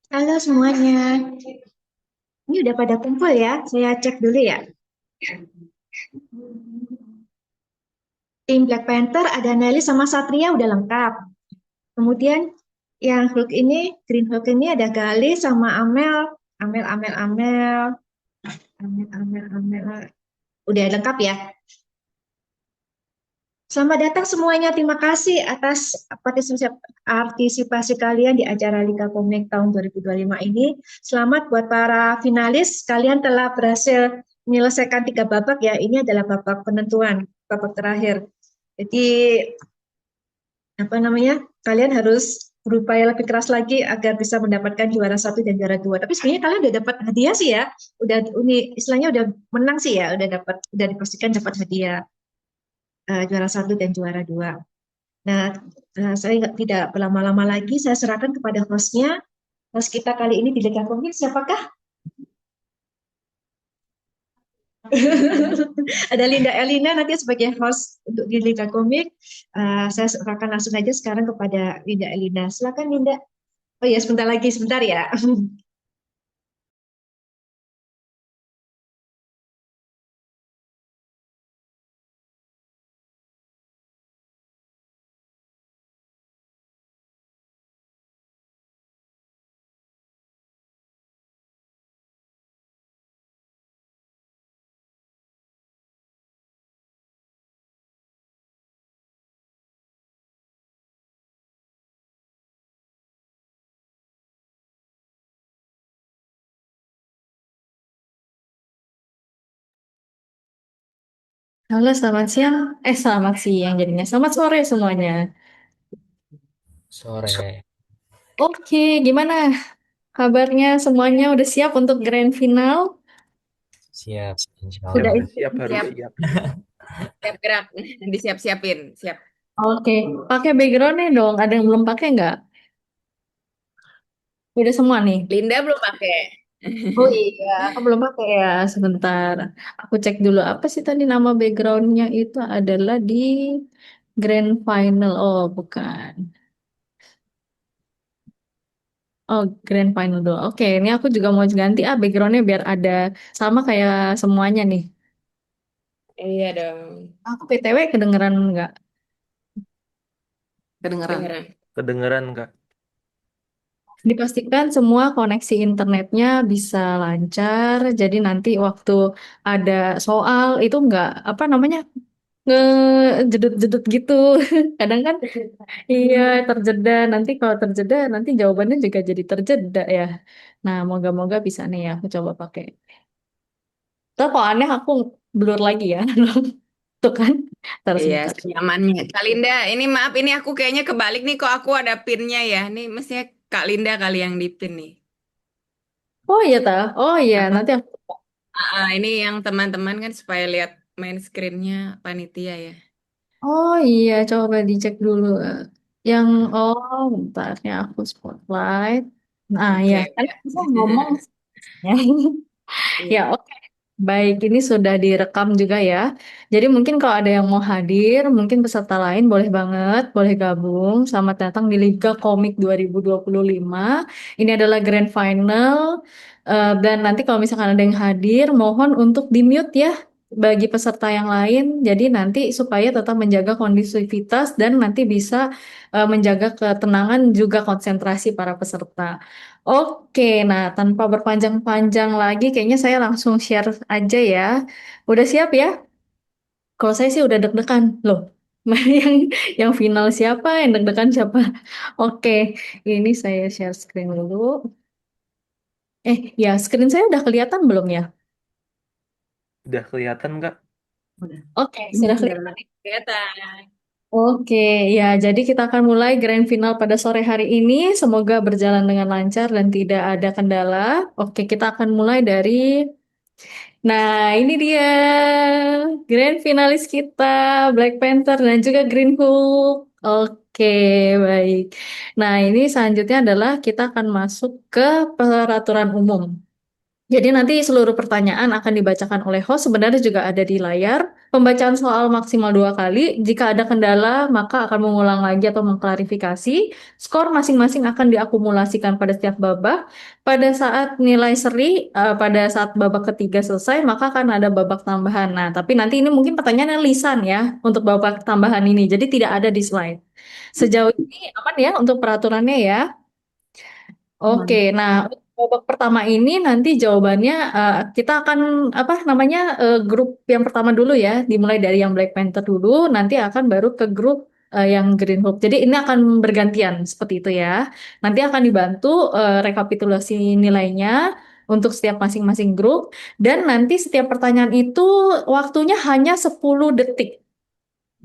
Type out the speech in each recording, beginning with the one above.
Halo semuanya, ini udah pada kumpul ya? Saya cek dulu ya. Tim Black Panther ada Nelly sama Satria udah lengkap. Kemudian yang Hulk ini, Green Hulk ini ada Gali sama Amel. Amel, Amel, Amel, Amel, Amel, Amel. Udah lengkap ya? Selamat datang semuanya. Terima kasih atas partisipasi kalian di acara Liga Komik tahun 2025 ini. Selamat buat para finalis. Kalian telah berhasil menyelesaikan 3 babak ya. Ini adalah babak penentuan, babak terakhir. Jadi apa namanya? Kalian harus berupaya lebih keras lagi agar bisa mendapatkan juara satu dan juara dua. Tapi sebenarnya kalian udah dapat hadiah sih ya. Udah ini istilahnya udah menang sih ya. Udah dipastikan dapat hadiah juara satu dan juara dua. Nah, saya tidak berlama-lama lagi, saya serahkan kepada hostnya. Host kita kali ini di Liga Komik, siapakah? Ada Linda Elina nanti sebagai host untuk di Liga Komik. Saya serahkan langsung aja sekarang kepada Linda Elina. Silakan Linda. Oh ya, sebentar lagi, sebentar ya. Halo, selamat siang. Selamat siang jadinya. Selamat sore semuanya. Sore. Oke, gimana kabarnya semuanya? Udah siap untuk grand final? Siap, insya Udah Allah. Harus ikut siap, harus siap. siap. Siap gerak, disiap-siapin, siap. Oke, pakai backgroundnya dong. Ada yang belum pakai nggak? Udah semua nih. Linda belum pakai. Oh iya, aku belum pakai ya. Sebentar. Aku cek dulu apa sih tadi nama backgroundnya itu adalah di grand final. Oh, bukan. Oh, grand final dulu. Oke, ini aku juga mau ganti backgroundnya biar ada sama kayak semuanya nih. Iya dong, Aku PTW kedengeran nggak? Kedengeran. dengeran. Kedengeran, Kak? Dipastikan semua koneksi internetnya bisa lancar. Jadi nanti waktu ada soal itu nggak apa namanya ngejedut-jedut gitu. Kadang kan iya terjeda. Nanti kalau terjeda nanti jawabannya juga jadi terjeda ya. Nah, moga-moga bisa nih ya. Aku coba pakai. Tapi kalau aneh aku blur lagi ya. Tuh kan. Terus Iya, sebentar. nyamannya. Kak Linda, ini maaf, ini aku kayaknya kebalik nih, kok aku ada pinnya ya. Ini mestinya Kak Linda kali yang di pin nih. Oh iya ta. Oh iya Apa? nanti aku. Ini yang teman-teman kan supaya lihat main screennya panitia ya. Oh iya, coba dicek dulu. Yang oh, bentar ya aku spotlight. Nah ya, Oke, kan udah. kita ngomong ya. Ya, Iya. oke. Baik, ini sudah direkam juga ya. Jadi mungkin kalau ada yang mau hadir, mungkin peserta lain boleh banget, boleh gabung. Selamat datang di Liga Komik 2025. Ini adalah grand final. Dan nanti kalau misalkan ada yang hadir, mohon untuk di-mute ya bagi peserta yang lain. Jadi nanti supaya tetap menjaga kondusivitas dan nanti bisa menjaga ketenangan juga konsentrasi para peserta. Oke, nah tanpa berpanjang-panjang lagi, kayaknya saya langsung share aja ya. Udah siap ya? Kalau saya sih udah deg-degan loh. Yang yang final siapa? Yang deg-degan siapa? Oke, ini saya share screen dulu. Ya screen saya udah kelihatan belum ya? Udah kelihatan, Kak? Oke, sudah Udah kelihatan. kelihatan. Oke, ya jadi kita akan mulai grand final pada sore hari ini. Semoga berjalan dengan lancar dan tidak ada kendala. Oke, kita akan mulai dari Nah, ini dia grand finalis kita, Black Panther dan juga Green Hook. Oke, baik. Nah, ini selanjutnya adalah kita akan masuk ke peraturan umum. Jadi nanti seluruh pertanyaan akan dibacakan oleh host, sebenarnya juga ada di layar. Pembacaan soal maksimal 2 kali. Jika ada kendala, maka akan mengulang lagi atau mengklarifikasi. Skor masing-masing akan diakumulasikan pada setiap babak. Pada saat nilai seri, pada saat babak ketiga selesai, maka akan ada babak tambahan. Nah, tapi nanti ini mungkin pertanyaan yang lisan ya untuk babak tambahan ini. Jadi tidak ada di slide. Sejauh ini aman ya untuk peraturannya ya. Oke, nah untuk babak pertama ini nanti jawabannya kita akan apa namanya grup yang pertama dulu ya, dimulai dari yang Black Panther dulu, nanti akan baru ke grup yang Green Hope. Jadi ini akan bergantian seperti itu ya. Nanti akan dibantu rekapitulasi nilainya untuk setiap masing-masing grup dan nanti setiap pertanyaan itu waktunya hanya 10 detik.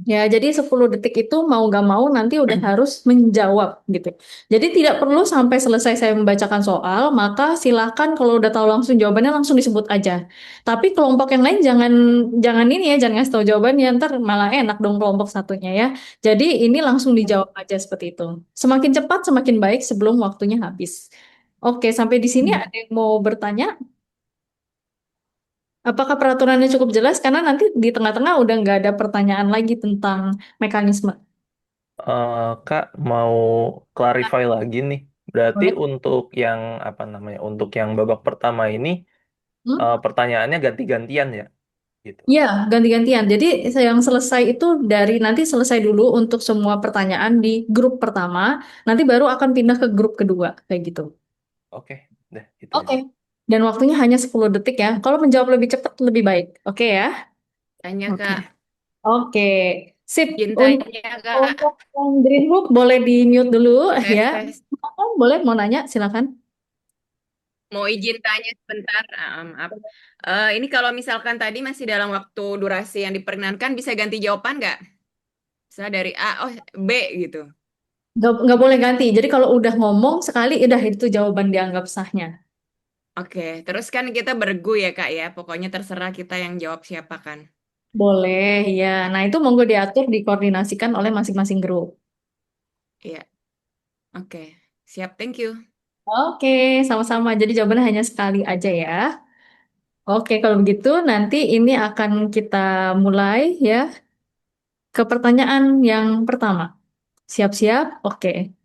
Ya, jadi 10 detik itu mau nggak mau nanti udah harus menjawab gitu. Jadi tidak perlu sampai selesai saya membacakan soal, maka silakan kalau udah tahu langsung jawabannya langsung disebut aja. Tapi kelompok yang lain jangan jangan ini ya, jangan ngasih tahu jawabannya, ntar malah enak dong kelompok satunya ya. Jadi ini langsung dijawab aja seperti itu. Semakin cepat semakin baik sebelum waktunya habis. Oke, sampai di sini ada yang mau bertanya? Apakah peraturannya cukup jelas? Karena nanti di tengah-tengah udah nggak ada pertanyaan lagi tentang mekanisme. Kak, mau clarify lagi nih. Berarti Boleh? untuk yang apa namanya? Untuk yang babak pertama ini Hmm? pertanyaannya ganti-gantian ya, gitu. Ya, ganti-gantian. Jadi yang selesai itu dari nanti selesai dulu untuk semua pertanyaan di grup pertama, nanti baru akan pindah ke grup kedua, kayak gitu. Oke, deh itu Oke. aja. Dan waktunya hanya 10 detik ya. Kalau menjawab lebih cepat, lebih baik. Oke ya? Tanya Oke. Kak, Oke. Sip. izin Untuk tanya Kak, kelompok yang Green Book boleh di-mute dulu tes ya. tes. Boleh mau nanya, silakan. Mau izin tanya sebentar, maaf. Ini kalau misalkan tadi masih dalam waktu durasi yang diperkenankan, bisa ganti jawaban nggak? Misalnya dari A, oh B gitu. Nggak boleh ganti. Jadi kalau udah ngomong sekali, udah itu jawaban dianggap sahnya. Oke, terus kan kita bergu ya Kak ya, pokoknya terserah kita yang jawab siapa kan. Boleh, ya. Nah, itu monggo diatur, dikoordinasikan oleh masing-masing grup. Iya, oke. Siap, thank you. Oke, sama-sama. Jadi jawabannya hanya sekali aja ya. Oke, kalau begitu nanti ini akan kita mulai ya ke pertanyaan yang pertama. Siap-siap? Oke.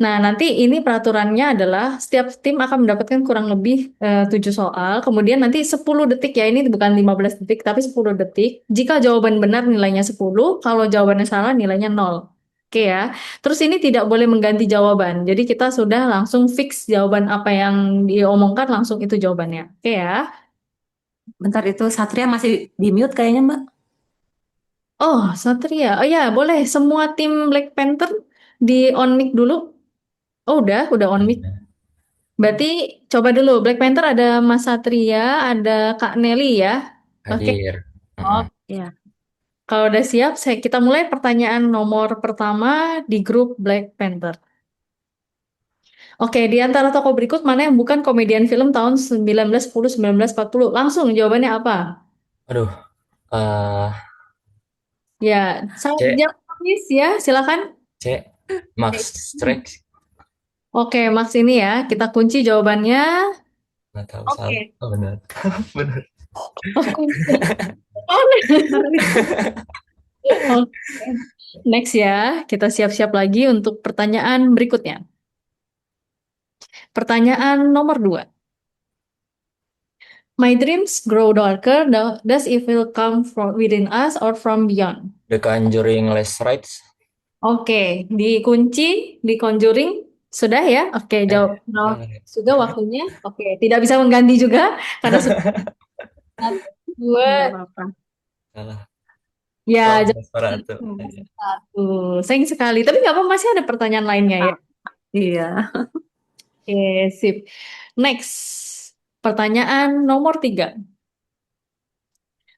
Nah, nanti ini peraturannya adalah setiap tim akan mendapatkan kurang lebih 7 soal. Kemudian nanti 10 detik ya, ini bukan 15 detik, tapi 10 detik. Jika jawaban benar nilainya 10, kalau jawabannya salah nilainya 0. Oke ya. Terus ini tidak boleh mengganti jawaban. Jadi kita sudah langsung fix jawaban apa yang diomongkan langsung itu jawabannya. Oke ya. Bentar itu Satria masih di mute kayaknya Mbak. Oh, Satria. Oh ya, boleh. Semua tim Black Panther di on mic dulu. Oh, udah on mic. Berarti coba dulu, Black Panther ada Mas Satria, ada Kak Nelly ya. Oke. Hadir. Oh, ya. Kalau udah siap, kita mulai pertanyaan nomor pertama di grup Black Panther. Oke, di antara tokoh berikut mana yang bukan komedian film tahun 1910-1940? Langsung jawabannya apa? Aduh, eh Ya, saya C, jawab please ya, silakan. C, Max Strex, Oke, Max ini ya, kita kunci jawabannya. nggak tahu salah. Oke. Oh, benar. Benar. Oke. Oke. Next ya, kita siap-siap lagi untuk pertanyaan berikutnya. Pertanyaan nomor 2. My dreams grow darker. Does evil come from within us or from beyond? The Conjuring Last Rites. Oke, dikunci, di Conjuring. Sudah ya? Oke, jawab. Nah, Salah ya? sudah waktunya. Oke, tidak bisa mengganti juga karena sudah satu, dua, Nggak apa-apa. Salah. ya Oh, jawab Nosferatu. satu. Sayang sekali. Tapi nggak apa, masih ada pertanyaan lainnya ya. Iya. Oke, sip. Next, pertanyaan nomor 3.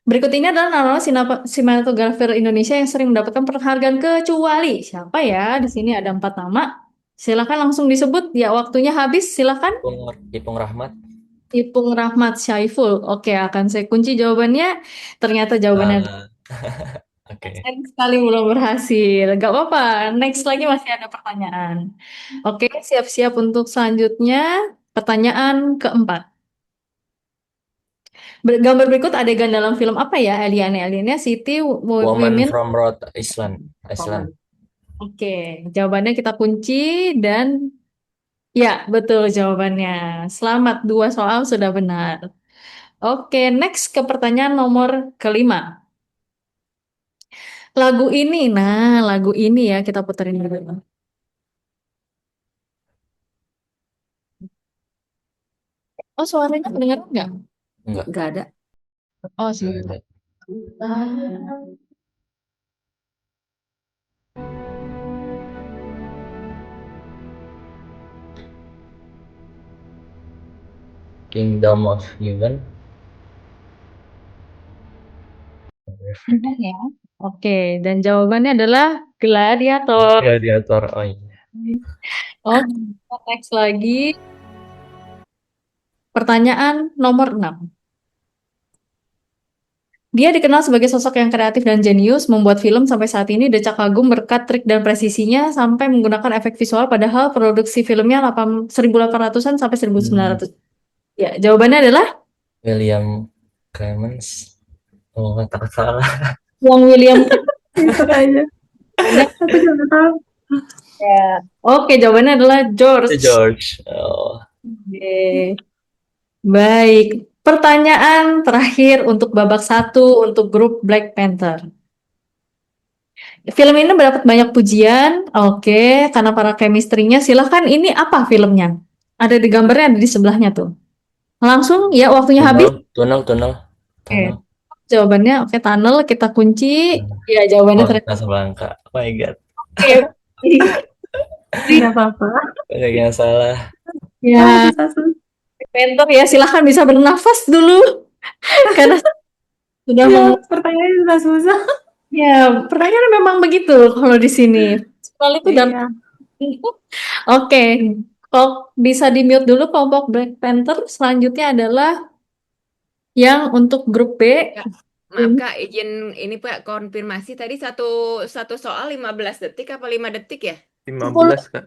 Berikut ini adalah nama sinematografer Indonesia yang sering mendapatkan penghargaan kecuali siapa ya? Di sini ada 4 nama. Silakan langsung disebut. Ya, waktunya habis. Silakan. Ipung Rahmat. Ipung Rahmat Syaiful. Oke, akan saya kunci jawabannya. Ternyata jawabannya Ah, Oke. sayang sekali belum berhasil. Gak apa-apa. Next lagi masih ada pertanyaan. Oke, siap-siap untuk selanjutnya. Pertanyaan keempat. Gambar berikut adegan dalam film apa ya? Aliennya Siti, Woman Women, from Rhode Island. Iceland. Oke, jawabannya kita kunci dan ya, betul jawabannya. Selamat, 2 soal sudah benar. Oke, next ke pertanyaan nomor kelima. Lagu ini ya kita puterin dulu. Oh, suaranya kedengeran nggak? Enggak. Nggak ada. Oh, Enggak sih. ada. Kingdom of Heaven. Benar ya. Oke, dan jawabannya adalah Gladiator. Gladiator. Oh iya. Oke, kita next lagi. Pertanyaan nomor 6. Dia dikenal sebagai sosok yang kreatif dan jenius, membuat film sampai saat ini decak kagum berkat trik dan presisinya sampai menggunakan efek visual padahal produksi filmnya 1800-an sampai 1900. Ya, jawabannya adalah William Clemens. Oh, tak salah. Wong William. Itu aja. Aku juga tahu. Ya. Oke, jawabannya adalah George. George. Oh. Oke. Baik, pertanyaan terakhir untuk babak 1 untuk grup Black Panther. Film ini mendapat banyak pujian. Oke, karena para chemistry-nya. Silahkan, ini apa filmnya? Ada di gambarnya, ada di sebelahnya tuh. Langsung ya, waktunya habis. Tunnel. Oke. Jawabannya oke, tunnel kita kunci. Ya, jawabannya ternyata. Casablanca. Oh my god. Oke. Nggak apa-apa. Kayak yang salah. Ya, Satu. Panther ya, silahkan bisa bernafas dulu. Karena sudah Pertanyaannya sudah susah. Ya, pertanyaan memang begitu kalau di sini. Soal itu dan Iya. Oke, kok bisa di-mute dulu kelompok Black Panther. Selanjutnya adalah yang untuk grup B. Maaf Kak, izin ini Pak konfirmasi tadi satu soal 15 detik apa 5 detik ya? 15, Kak.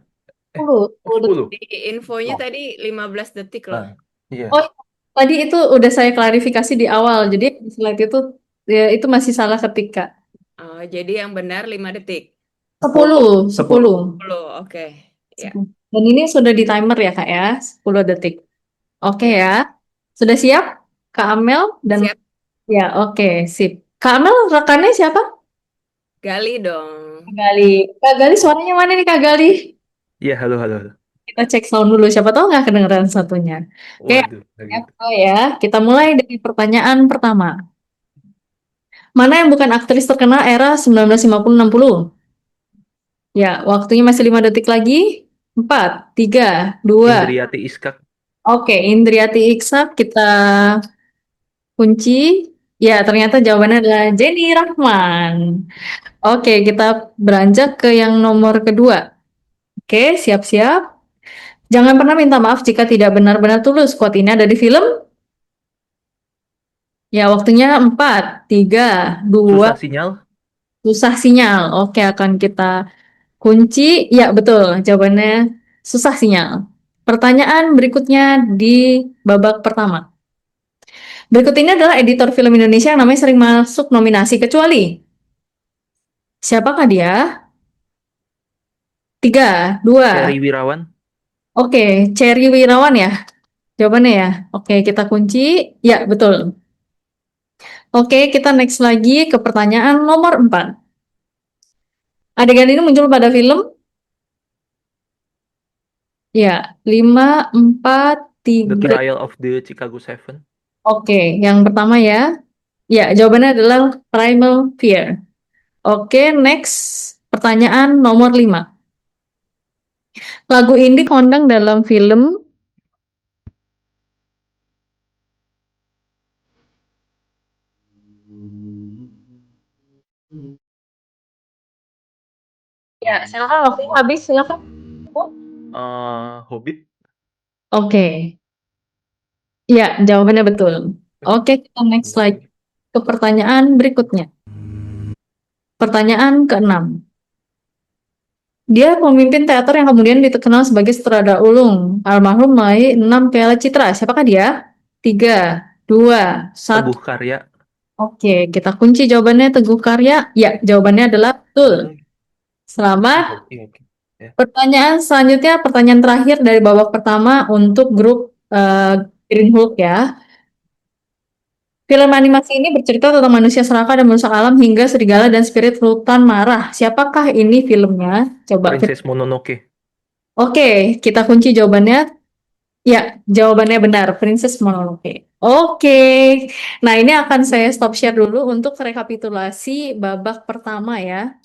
10. 10. Di infonya tadi 15 detik loh. Iya. Oh, tadi itu udah saya klarifikasi di awal. Jadi di slide itu ya, itu masih salah ketika. Oh, jadi yang benar 5 detik. 10. 10, oke. Ya. Dan ini sudah di timer ya Kak ya, 10 detik. Oke ya. Sudah siap? Kak Amel dan Siap. Ya, oke, sip. Kak Amel rekannya siapa? Gali dong. Kak Gali, suaranya mana nih Kak Gali? Iya, halo. Kita cek sound dulu, siapa tahu nggak kedengeran satunya. Oke, Waduh, kayak gitu. ya, kita mulai dari pertanyaan pertama. Mana yang bukan aktris terkenal era 1950-60? Ya, waktunya masih 5 detik lagi. 4, 3, 2. Indriati Iskak. Oke, Indriati Iksak kita kunci. Ya, ternyata jawabannya adalah Jenny Rahman. Oke, kita beranjak ke yang nomor kedua. Oke, siap-siap. Jangan pernah minta maaf jika tidak benar-benar tulus. Quote ini ada di film. Ya, waktunya 4, 3, 2. Susah sinyal. Susah sinyal. Oke, akan kita kunci. Ya, betul. Jawabannya susah sinyal. Pertanyaan berikutnya di babak pertama. Berikut ini adalah editor film Indonesia yang namanya sering masuk nominasi kecuali. Siapakah dia? 3, 2. Ferry Wirawan. Oke, Cherry Wirawan ya? Jawabannya ya? Oke, kita kunci. Ya, betul. Oke, kita next lagi ke pertanyaan nomor 4. Adegan ini muncul pada film? Ya, 5, 4, The 3. Trial of the Chicago 7. Oke, yang pertama ya. Ya, jawabannya adalah Primal Fear. Oke, next. Pertanyaan nomor 5. Lagu ini kondang dalam film Ya, silakan waktunya habis, silakan. Hobbit. Oke. Ya, jawabannya betul. Oke, kita next slide ke pertanyaan berikutnya. Pertanyaan ke-6. Dia pemimpin teater yang kemudian dikenal sebagai sutradara ulung, almarhum meraih 6 Piala Citra. Siapakah dia? 3, 2, 1. Teguh Karya. Oke, kita kunci jawabannya Teguh Karya. Ya, jawabannya adalah betul. Selamat. Oke. Ya. Pertanyaan selanjutnya, pertanyaan terakhir dari babak pertama untuk grup Green Hulk ya. Film animasi ini bercerita tentang manusia serakah dan merusak alam hingga serigala dan spirit hutan marah. Siapakah ini filmnya? Coba. Princess Mononoke. Oke, kita kunci jawabannya. Ya, jawabannya benar, Princess Mononoke. Oke, nah ini akan saya stop share dulu untuk rekapitulasi babak pertama ya.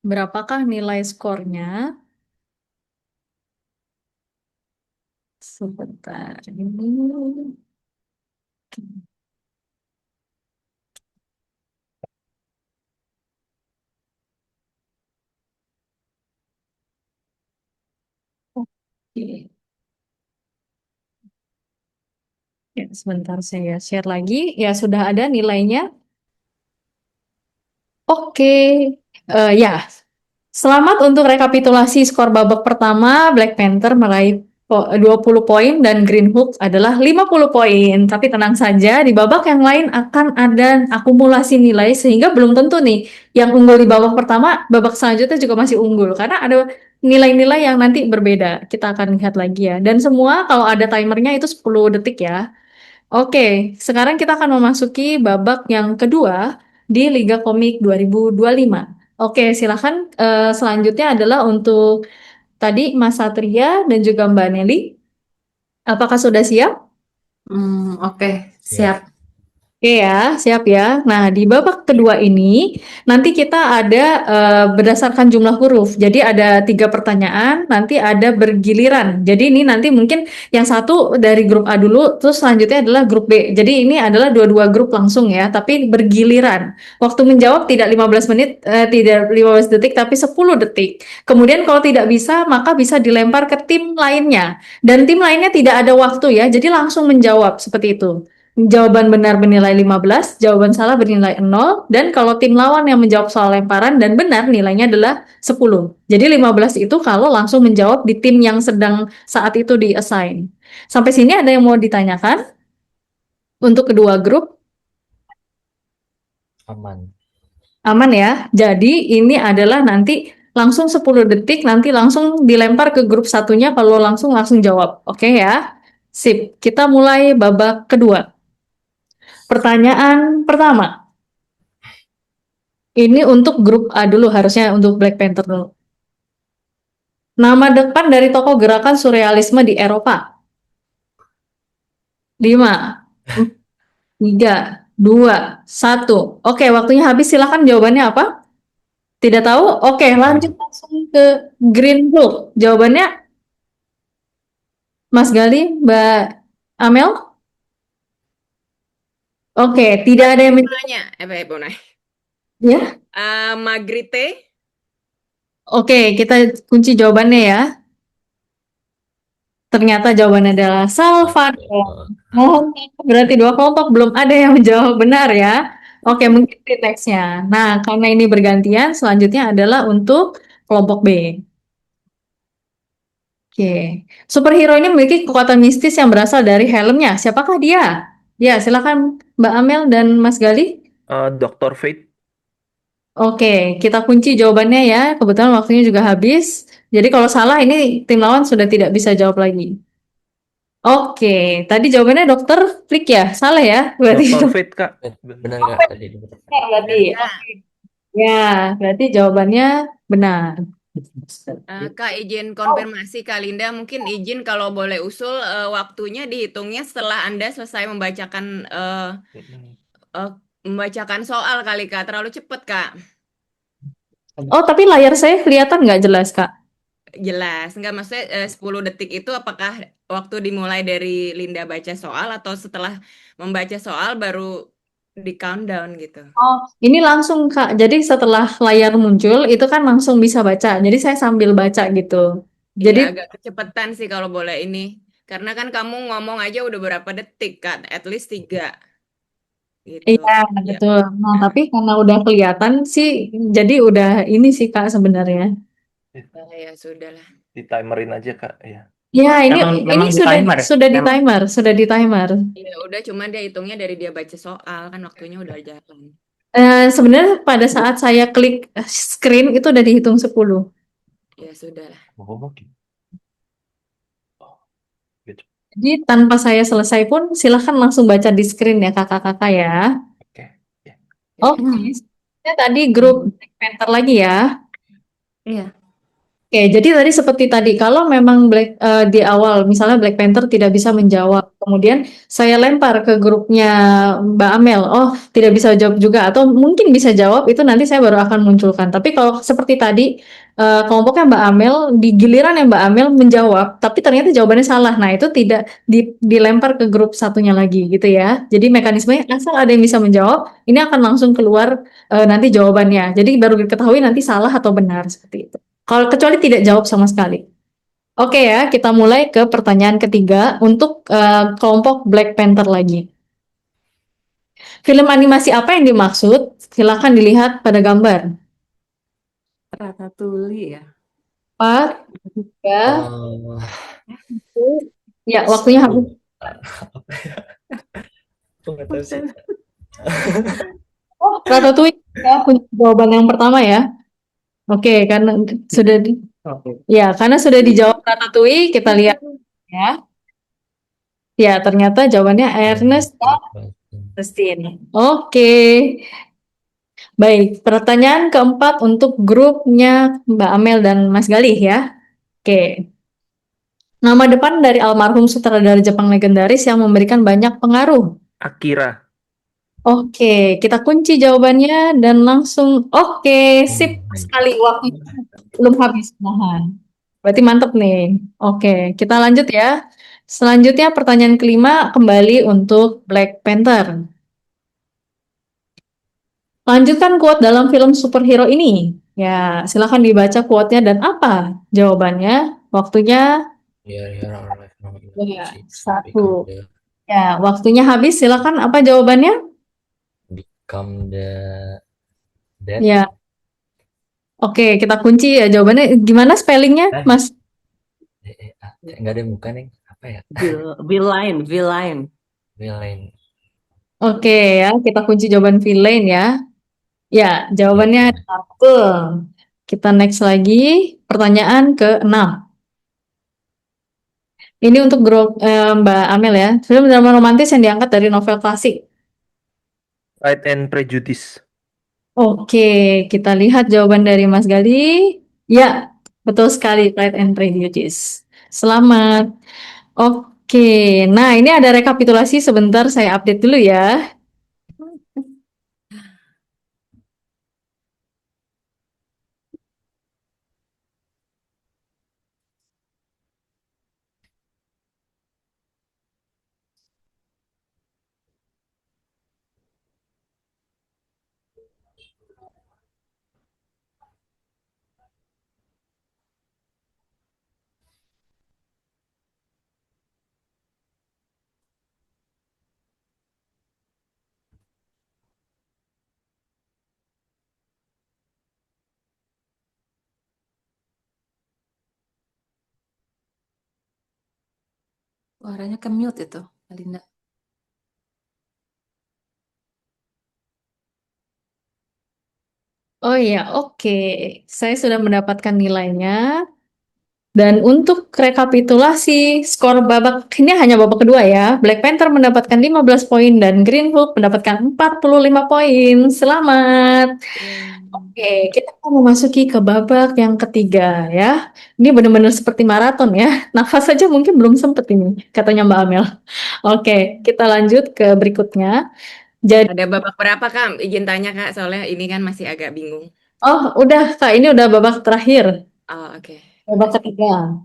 Berapakah nilai skornya? Sebentar ini. Oke. Ya, sebentar saya share lagi. Ya, sudah ada nilainya. Oke, ya. Selamat untuk rekapitulasi skor babak pertama. Black Panther meraih 20 poin dan Green Hook adalah 50 poin. Tapi tenang saja, di babak yang lain akan ada akumulasi nilai sehingga belum tentu nih yang unggul di babak pertama, babak selanjutnya juga masih unggul karena ada nilai-nilai yang nanti berbeda. Kita akan lihat lagi ya. Dan semua kalau ada timernya itu 10 detik ya. Oke, sekarang kita akan memasuki babak yang kedua di Liga Komik 2025. Oke, silakan. Selanjutnya adalah untuk tadi Mas Satria dan juga Mbak Nelly. Apakah sudah siap? Oke, Ya. siap. Oke ya, siap ya. Nah, di babak kedua ini nanti kita ada berdasarkan jumlah huruf. Jadi ada 3 pertanyaan, nanti ada bergiliran. Jadi ini nanti mungkin yang satu dari grup A dulu, terus selanjutnya adalah grup B. Jadi ini adalah dua-dua grup langsung ya, tapi bergiliran. Waktu menjawab tidak 15 menit, tidak 15 detik, tapi 10 detik. Kemudian kalau tidak bisa, maka bisa dilempar ke tim lainnya. Dan tim lainnya tidak ada waktu ya, jadi langsung menjawab seperti itu. Jawaban benar bernilai 15, jawaban salah bernilai 0, dan kalau tim lawan yang menjawab soal lemparan dan benar nilainya adalah 10. Jadi 15 itu kalau langsung menjawab di tim yang sedang saat itu di-assign. Sampai sini ada yang mau ditanyakan? Untuk kedua grup, Aman. aman ya? Jadi ini adalah nanti langsung 10 detik, nanti langsung dilempar ke grup satunya kalau langsung jawab. Oke ya? Sip, kita mulai babak kedua. Pertanyaan pertama. Ini untuk grup A dulu, harusnya untuk Black Panther dulu. Nama depan dari tokoh gerakan surrealisme di Eropa. 5, 3, 2, 1. Oke, waktunya habis. Silakan jawabannya apa? Tidak tahu? Oke, lanjut langsung ke Green Book. Jawabannya Mas Gali, Mbak Amel? Oke, tidak ada yang Nanya, Bonai. ya. Magritte. Oke, kita kunci jawabannya ya. Ternyata jawabannya adalah Salvador. Mohon maaf, berarti 2 kelompok belum ada yang menjawab benar ya. Oke, mungkin di nextnya. Nah, karena ini bergantian, selanjutnya adalah untuk kelompok B. Oke, superhero ini memiliki kekuatan mistis yang berasal dari helmnya. Siapakah dia? Ya, silakan Mbak Amel dan Mas Gali. Dr. Fate. Oke, kita kunci jawabannya ya. Kebetulan waktunya juga habis. Jadi kalau salah ini tim lawan sudah tidak bisa jawab lagi. Oke, tadi jawabannya dokter Flick ya? Salah ya? Berarti Dr. Fate, Kak. Benar nggak tadi? berarti. Ya. Oke. Ya, berarti jawabannya benar. Kak, izin konfirmasi Kak Linda, mungkin izin kalau boleh usul waktunya dihitungnya setelah Anda selesai membacakan soal kali Kak, terlalu cepat Kak. Oh, tapi layar saya kelihatan nggak jelas, Kak? Jelas, nggak maksudnya 10 detik itu apakah waktu dimulai dari Linda baca soal atau setelah membaca soal baru di countdown gitu? Oh, ini langsung, Kak. Jadi setelah layar muncul, itu kan langsung bisa baca. Jadi saya sambil baca gitu. Iya, Jadi, agak kecepatan sih kalau boleh ini. Karena kan kamu ngomong aja udah berapa detik Kak, at least 3 gitu. iya, Ya. betul. Nah, tapi karena udah kelihatan sih, jadi udah ini sih, Kak, sebenarnya. Ya sudahlah. Ditimerin aja, Kak. Ya. Ya, ini Memang di sudah timer. di timer, sudah di timer. Ya udah, cuman dia hitungnya dari dia baca soal, kan waktunya udah jalan. Sebenarnya pada saat saya klik screen itu udah dihitung 10. Ya sudah lah. Oh, gitu. Gitu. Jadi tanpa saya selesai pun silahkan langsung baca di screen ya kakak-kakak ya. Oke. Ya. Oke, saya tadi grup Black Panther lagi ya. Iya. Oke, jadi tadi seperti tadi, kalau memang di awal misalnya Black Panther tidak bisa menjawab, kemudian saya lempar ke grupnya Mbak Amel, oh tidak bisa jawab juga, atau mungkin bisa jawab, itu nanti saya baru akan munculkan. Tapi kalau seperti tadi, kelompoknya Mbak Amel, di giliran yang Mbak Amel menjawab, tapi ternyata jawabannya salah, nah itu tidak dilempar ke grup satunya lagi gitu ya. Jadi mekanismenya asal ada yang bisa menjawab, ini akan langsung keluar nanti jawabannya. Jadi baru diketahui nanti salah atau benar seperti itu. Kalau kecuali tidak jawab sama sekali. Oke ya, kita mulai ke pertanyaan ketiga untuk kelompok Black Panther lagi. Film animasi apa yang dimaksud? Silakan dilihat pada gambar. Ratatouille ya. 4, 3, Oh, ya waktunya habis. apa ya? Aku nggak tahu sih. Oh, Ratatouille ya, jawaban yang pertama ya. Oke, karena sudah karena sudah dijawab Ratatouille, kita lihat ya. Ya, ternyata jawabannya Ernest Justin. Oke. Baik, pertanyaan keempat untuk grupnya Mbak Amel dan Mas Galih ya. Oke. Nama depan dari almarhum sutradara Jepang legendaris yang memberikan banyak pengaruh. Akira. Oke, kita kunci jawabannya dan langsung sip sekali, waktu belum habis. Berarti mantep nih. Oke, kita lanjut ya. Selanjutnya pertanyaan kelima kembali untuk Black Panther. Lanjutkan quote dalam film superhero ini. Ya, silakan dibaca quote-nya dan apa jawabannya. Waktunya satu. Ya, waktunya habis. Silakan apa jawabannya? Become the dead. Ya. Oke, kita kunci ya jawabannya. Gimana spellingnya, Mas? Enggak ada bukan yang apa ya? Villain. Villain. Oke ya, kita kunci jawaban villain ya. Ya, jawabannya betul. Kita next lagi. Pertanyaan ke-6. Ini untuk grup Mbak Amel ya. Film drama romantis yang diangkat dari novel klasik. Pride and Prejudice. Oke, kita lihat jawaban dari Mas Gali. Ya, betul sekali, Pride and Prejudice. Selamat. Oke, nah ini ada rekapitulasi sebentar, saya update dulu ya. Suaranya ke mute itu, Alinda. Oh iya, oke. Saya sudah mendapatkan nilainya. Dan untuk rekapitulasi skor babak, ini hanya babak kedua ya. Black Panther mendapatkan 15 poin dan Green Hook mendapatkan 45 poin. Selamat. Oke, kita akan memasuki ke babak yang ketiga ya. Ini benar-benar seperti maraton ya. Nafas saja mungkin belum sempet ini, katanya Mbak Amel. Oke, kita lanjut ke berikutnya. Jadi, Ada babak berapa, Kak? Izin tanya, Kak, soalnya ini kan masih agak bingung. udah Kak, ini udah babak terakhir. Oh, oke. Babak ketiga.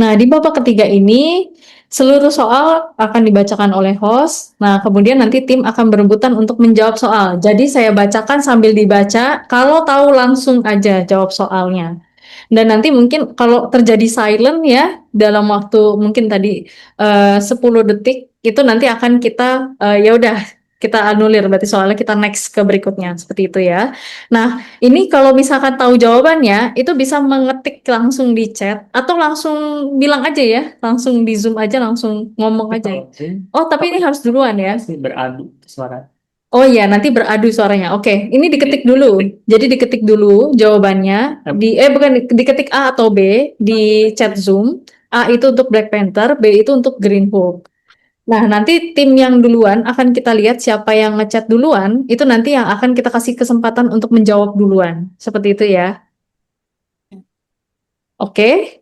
Nah, di babak ketiga ini seluruh soal akan dibacakan oleh host. Nah, kemudian nanti tim akan berebutan untuk menjawab soal. Jadi saya bacakan sambil dibaca. Kalau tahu langsung aja jawab soalnya. Dan nanti mungkin kalau terjadi silent ya dalam waktu mungkin tadi 10 detik itu nanti akan kita ya udah Kita anulir berarti soalnya kita next ke berikutnya seperti itu ya. Nah, ini kalau misalkan tahu jawabannya, itu bisa mengetik langsung di chat atau langsung bilang aja ya, langsung di Zoom aja, langsung ngomong aja. Kalau Zoom Oh, tapi ini harus duluan ya. pasti beradu suara. Oh iya, nanti beradu suaranya. Oke, ini diketik dulu. Jadi diketik dulu jawabannya bukan diketik A atau B di chat Zoom. A itu untuk Black Panther, B itu untuk Green Book. Nah, nanti tim yang duluan akan kita lihat siapa yang ngechat duluan, itu nanti yang akan kita kasih kesempatan untuk menjawab duluan. Seperti itu ya. Oke.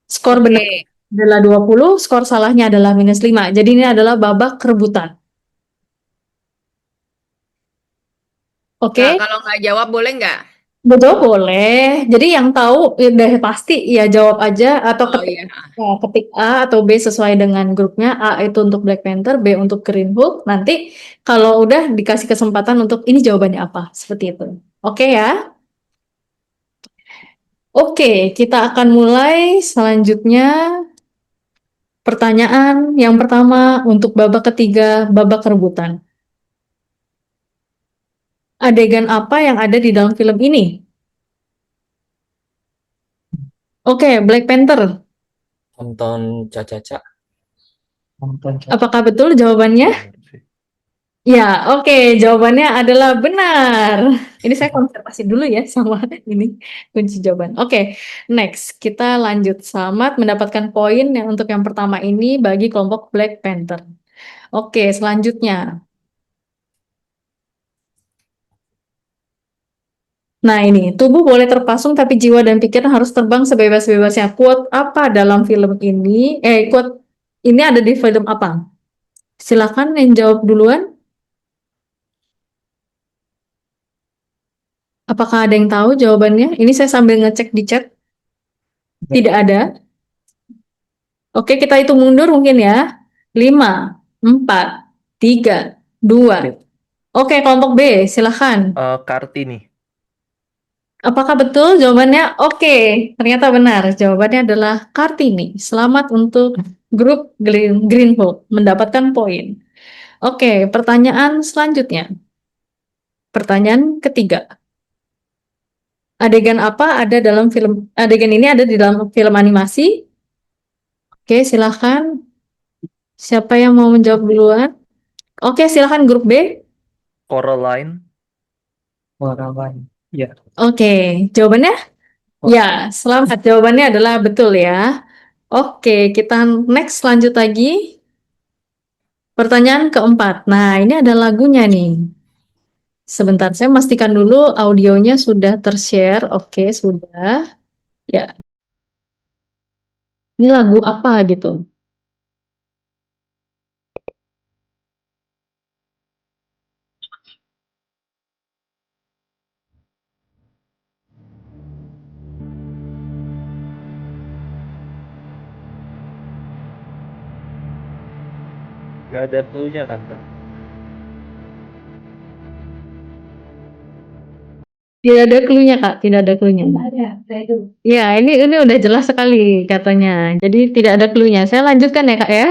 Skor benar Oke. adalah 20, skor salahnya adalah -5. Jadi ini adalah babak rebutan. Oke. Kak, kalau nggak jawab boleh nggak? Betul boleh. Jadi yang tahu udah pasti ya jawab aja atau Oh iya. ketik A atau B sesuai dengan grupnya. A itu untuk Black Panther, B untuk Green Book. Nanti kalau udah dikasih kesempatan untuk ini jawabannya apa, seperti itu. Oke ya. Oke, kita akan mulai selanjutnya. Pertanyaan yang pertama untuk babak ketiga, babak rebutan. Adegan apa yang ada di dalam film ini? Oke, Black Panther. Nonton Caca-Caca. Nonton Apakah betul jawabannya? Bener sih. Ya, oke, jawabannya adalah benar. Ini saya konservasi dulu ya sama ini kunci jawaban. Oke, next kita lanjut. Selamat mendapatkan poin yang untuk yang pertama ini bagi kelompok Black Panther. Oke, selanjutnya. Nah ini, tubuh boleh terpasung tapi jiwa dan pikiran harus terbang sebebas-bebasnya. Quote apa dalam film ini? Quote ini ada di film apa? Silakan yang jawab duluan. Apakah ada yang tahu jawabannya? Ini saya sambil ngecek di chat. Tidak ada. Oke, kita hitung mundur mungkin ya. 5, 4, 3, 2. Oke, kelompok B, silakan. Kartini. Apakah betul jawabannya? Oke, ternyata benar. Jawabannya adalah Kartini. Selamat untuk grup Green Hope mendapatkan poin. Oke, pertanyaan selanjutnya. Pertanyaan ketiga. Adegan apa ada dalam film? Adegan ini ada di dalam film animasi? Oke, silakan. Siapa yang mau menjawab duluan? Oke, silakan grup B. Coraline. orang lain. Ya. Oke, jawabannya? Ya, selamat. Jawabannya adalah betul ya. Oke, kita next lanjut lagi. Pertanyaan keempat. Nah, ini ada lagunya nih. Sebentar, saya memastikan dulu audionya sudah tershare. Oke, sudah. Ya. Ini lagu apa gitu? Gak ada clue-nya kan? Tidak ada clue-nya, Kak. Tidak ada clue-nya. Ya, ini udah jelas sekali katanya. Jadi tidak ada clue-nya. Saya lanjutkan ya, Kak ya.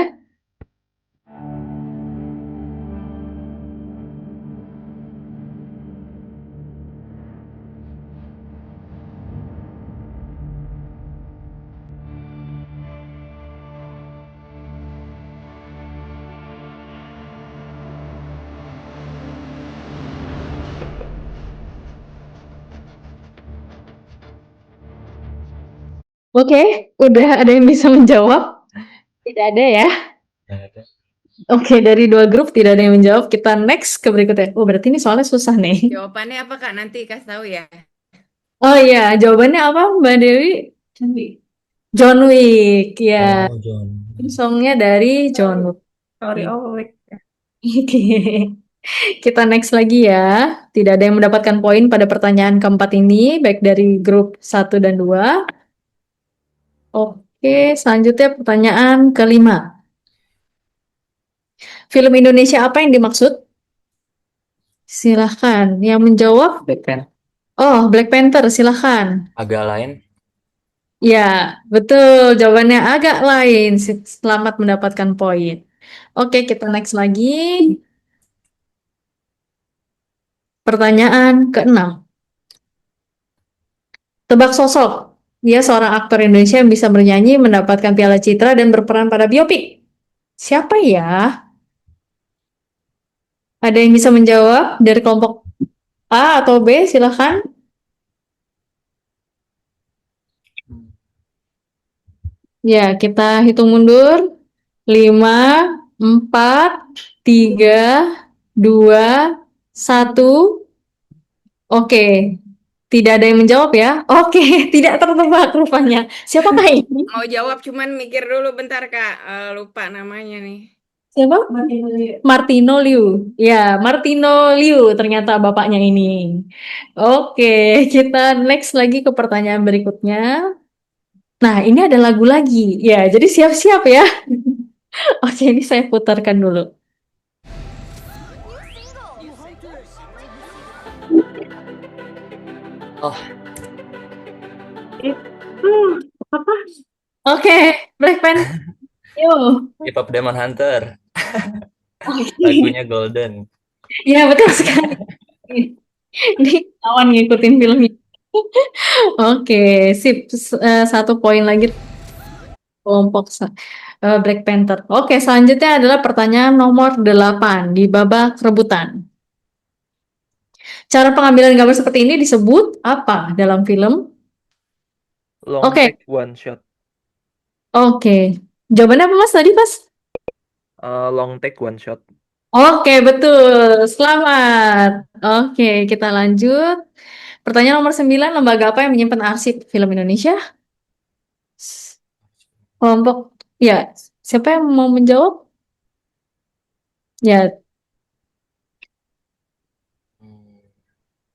Oke, udah ada yang bisa menjawab? Tidak ada ya? Nggak ada. Oke, dari dua grup tidak ada yang menjawab. Kita next ke berikutnya. Oh, berarti ini soalnya susah nih. Jawabannya apa, Kak? Nanti kasih tahu ya. Oh iya, jawabannya apa, Mbak Dewi? John Wick, ya. Oh, John. Songnya dari John Wick. Sorry, oh, wait. Oke, kita next lagi ya. Tidak ada yang mendapatkan poin pada pertanyaan keempat ini, baik dari grup 1 dan 2. Oke, selanjutnya pertanyaan kelima. Film Indonesia apa yang dimaksud? Silahkan, yang menjawab. Black Panther. Oh, Black Panther, silahkan. Agak lain. Ya, betul. Jawabannya agak lain. Selamat mendapatkan poin. Oke, kita next lagi. Pertanyaan keenam. Tebak sosok. Dia seorang aktor Indonesia yang bisa bernyanyi, mendapatkan Piala Citra, dan berperan pada biopik. Siapa ya? Ada yang bisa menjawab dari kelompok A atau B? Silahkan. Ya, kita hitung mundur. 5, 4, 3, 2, 1. Oke. Tidak ada yang menjawab ya? Oke, tidak tertebak rupanya. Siapakah ini? Mau jawab cuman mikir dulu bentar Kak. Lupa namanya nih. Siapa? Martino Liu. Ya, Martino Liu ternyata bapaknya ini. Oke, kita next lagi ke pertanyaan berikutnya. Nah, ini ada lagu lagi. Ya, jadi siap-siap ya. Oke, ini saya putarkan dulu. Oh, Itu apa? Oke, Blackpink. Yo. K-pop Demon Hunter. Oke. Lagunya Golden. Ya, betul sekali. Ini kawan ngikutin filmnya. Oke, sip. 1 poin lagi kelompok Black Panther. Oke, selanjutnya adalah pertanyaan nomor 8 di babak rebutan. Cara pengambilan gambar seperti ini disebut apa dalam film? Long Oke, take one shot. oke. Jawabannya apa Mas tadi, Mas? Long take one shot. Oke, betul. Selamat. Oke, kita lanjut. Pertanyaan nomor 9, lembaga apa yang menyimpan arsip film Indonesia? Kelompok, ya, siapa yang mau menjawab? Ya, Hmm,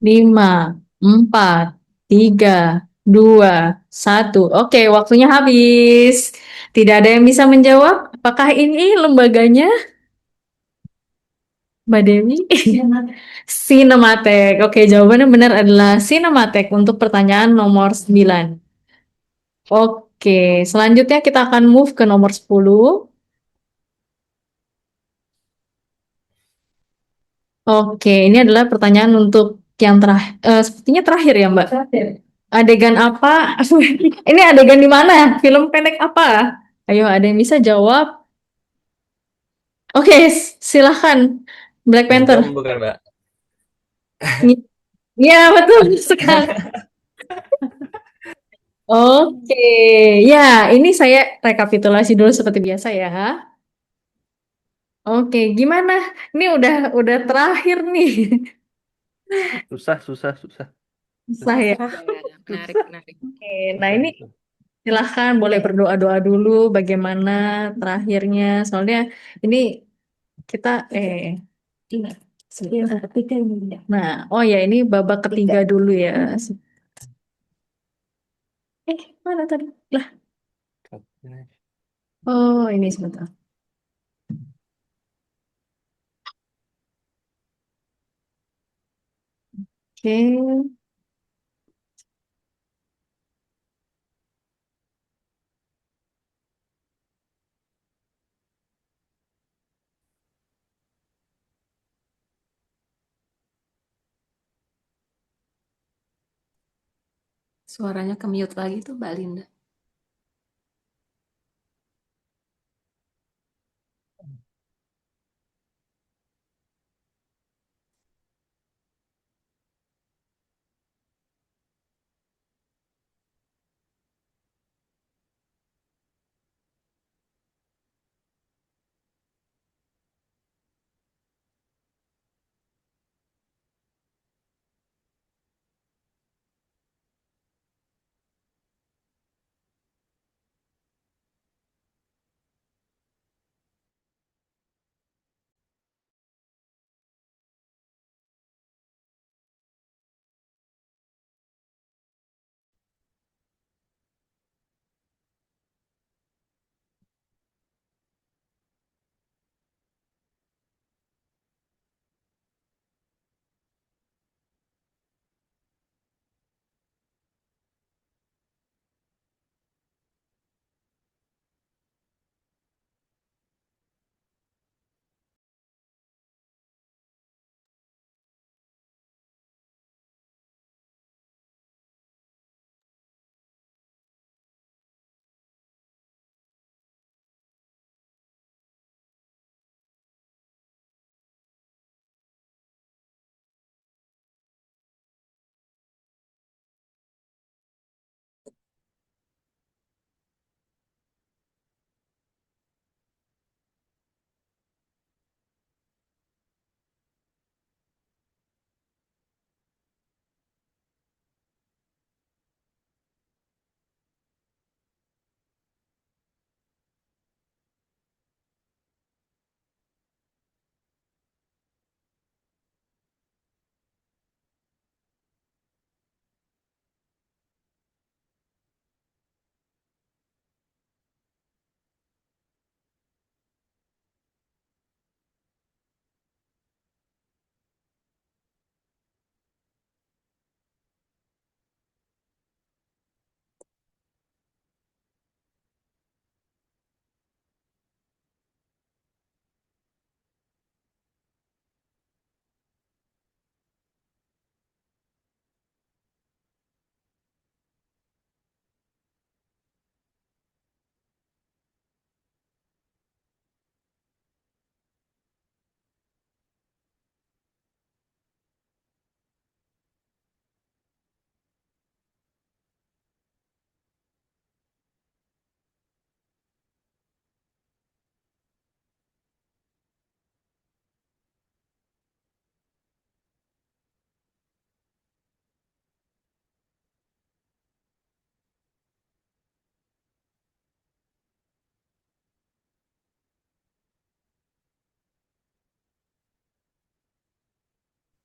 5, 4, 3, 2, 1. Oke, waktunya habis. Tidak ada yang bisa menjawab. Apakah ini lembaganya, Mbak Dewi? Cinematek. Oke, jawabannya benar adalah Cinematek untuk pertanyaan nomor 9. Oke, selanjutnya kita akan move ke nomor 10. Oke, ini adalah pertanyaan untuk yang terakhir. Sepertinya terakhir ya, Mbak. Adegan apa? Ini adegan di mana? Film pendek apa? Ayo, ada yang bisa jawab? Oke, silahkan. Black Panther. Kingdom bukan, Mbak? Iya, betul sekali. Oke, ya, ini saya rekapitulasi dulu seperti biasa ya. Oke, gimana? Ini udah terakhir nih. Susah, susah, susah. Susah ya. Ya, menarik, menarik. Oke, nah ini silahkan boleh berdoa-doa dulu bagaimana terakhirnya. Soalnya ini kita nah, oh ya ini babak ketiga dulu ya. Mana tadi? Lah, oh ini sebentar. Oke. Suaranya ke mute lagi tuh Mbak Linda.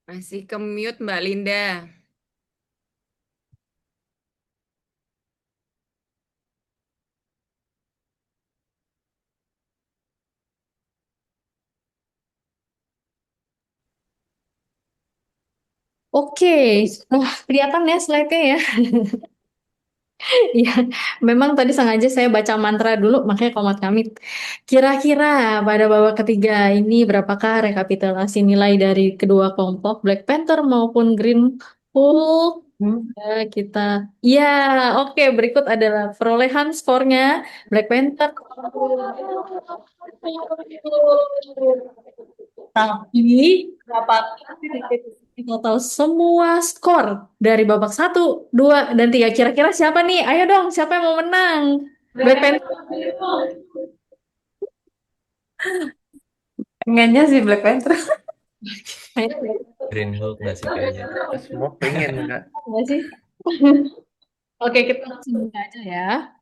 Masih ke mute Mbak Linda. Oke, kelihatan ya slide-nya ya. Iya, memang tadi sengaja saya baca mantra dulu, makanya komat kami. Kira-kira pada babak ketiga ini berapakah rekapitulasi nilai dari kedua kelompok Black Panther maupun Green Hulk? Kita, ya, oke. Berikut adalah perolehan skornya Black Panther. Tapi berapa total semua skor dari babak 1, 2, dan 3. Kira-kira siapa nih? Ayo dong, siapa yang mau menang? Black Panther. Pengennya sih Black Panther. Green Hulk nggak sih kayaknya? Semua pengen Kak. Enggak sih? Oke, kita langsung buka aja ya.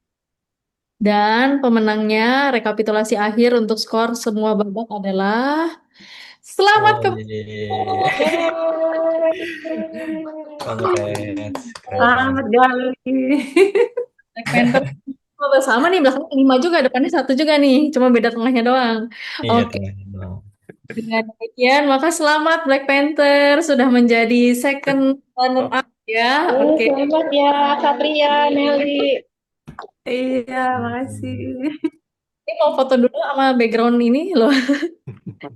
Dan pemenangnya rekapitulasi akhir untuk skor semua babak adalah selamat Oh ke iya. Congrats. Keren. Selamat Gali. Black Panther. Oh, sama nih, belakangnya 5 juga, depannya 1 juga nih. Cuma beda tengahnya doang. Iya Oke, teman. dengan demikian maka selamat Black Panther sudah menjadi second runner up ya. Oke, Selamat ya, Satria, Nelly. Iya, makasih. ini mau foto dulu sama background ini loh.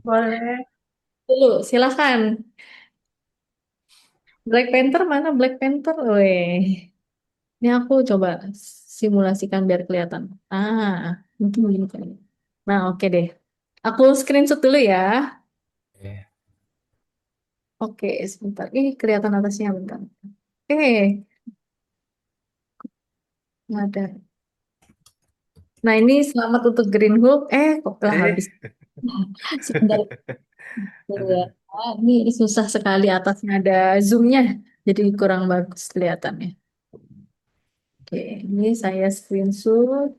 Boleh. Dulu, silahkan. Black Panther mana Black Panther? Weh. Ini aku coba simulasikan biar kelihatan. Mungkin begini kayaknya. Nah, oke deh. Aku screenshot dulu ya. Oke. Oke, sebentar. Ini kelihatan atasnya bentar. Oke, nggak ada. Nah, ini selamat untuk Green Hook. Kok telah habis. Sebentar. Ya. Ini susah sekali atasnya ada zoomnya. Jadi kurang bagus kelihatannya. Oke, ini saya screenshot.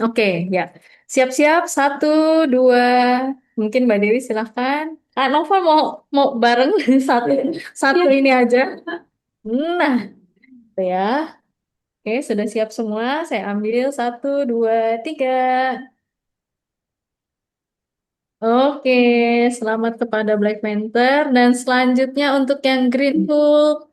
Oke, ya. Siap-siap. 1, 2. Mungkin Mbak Dewi silahkan. Nova mau mau bareng satu satu ini aja. Nah, itu ya. Oke, sudah siap semua. Saya ambil 1, 2, 3. Oke, selamat kepada Black Panther. Dan selanjutnya untuk yang Green Hook.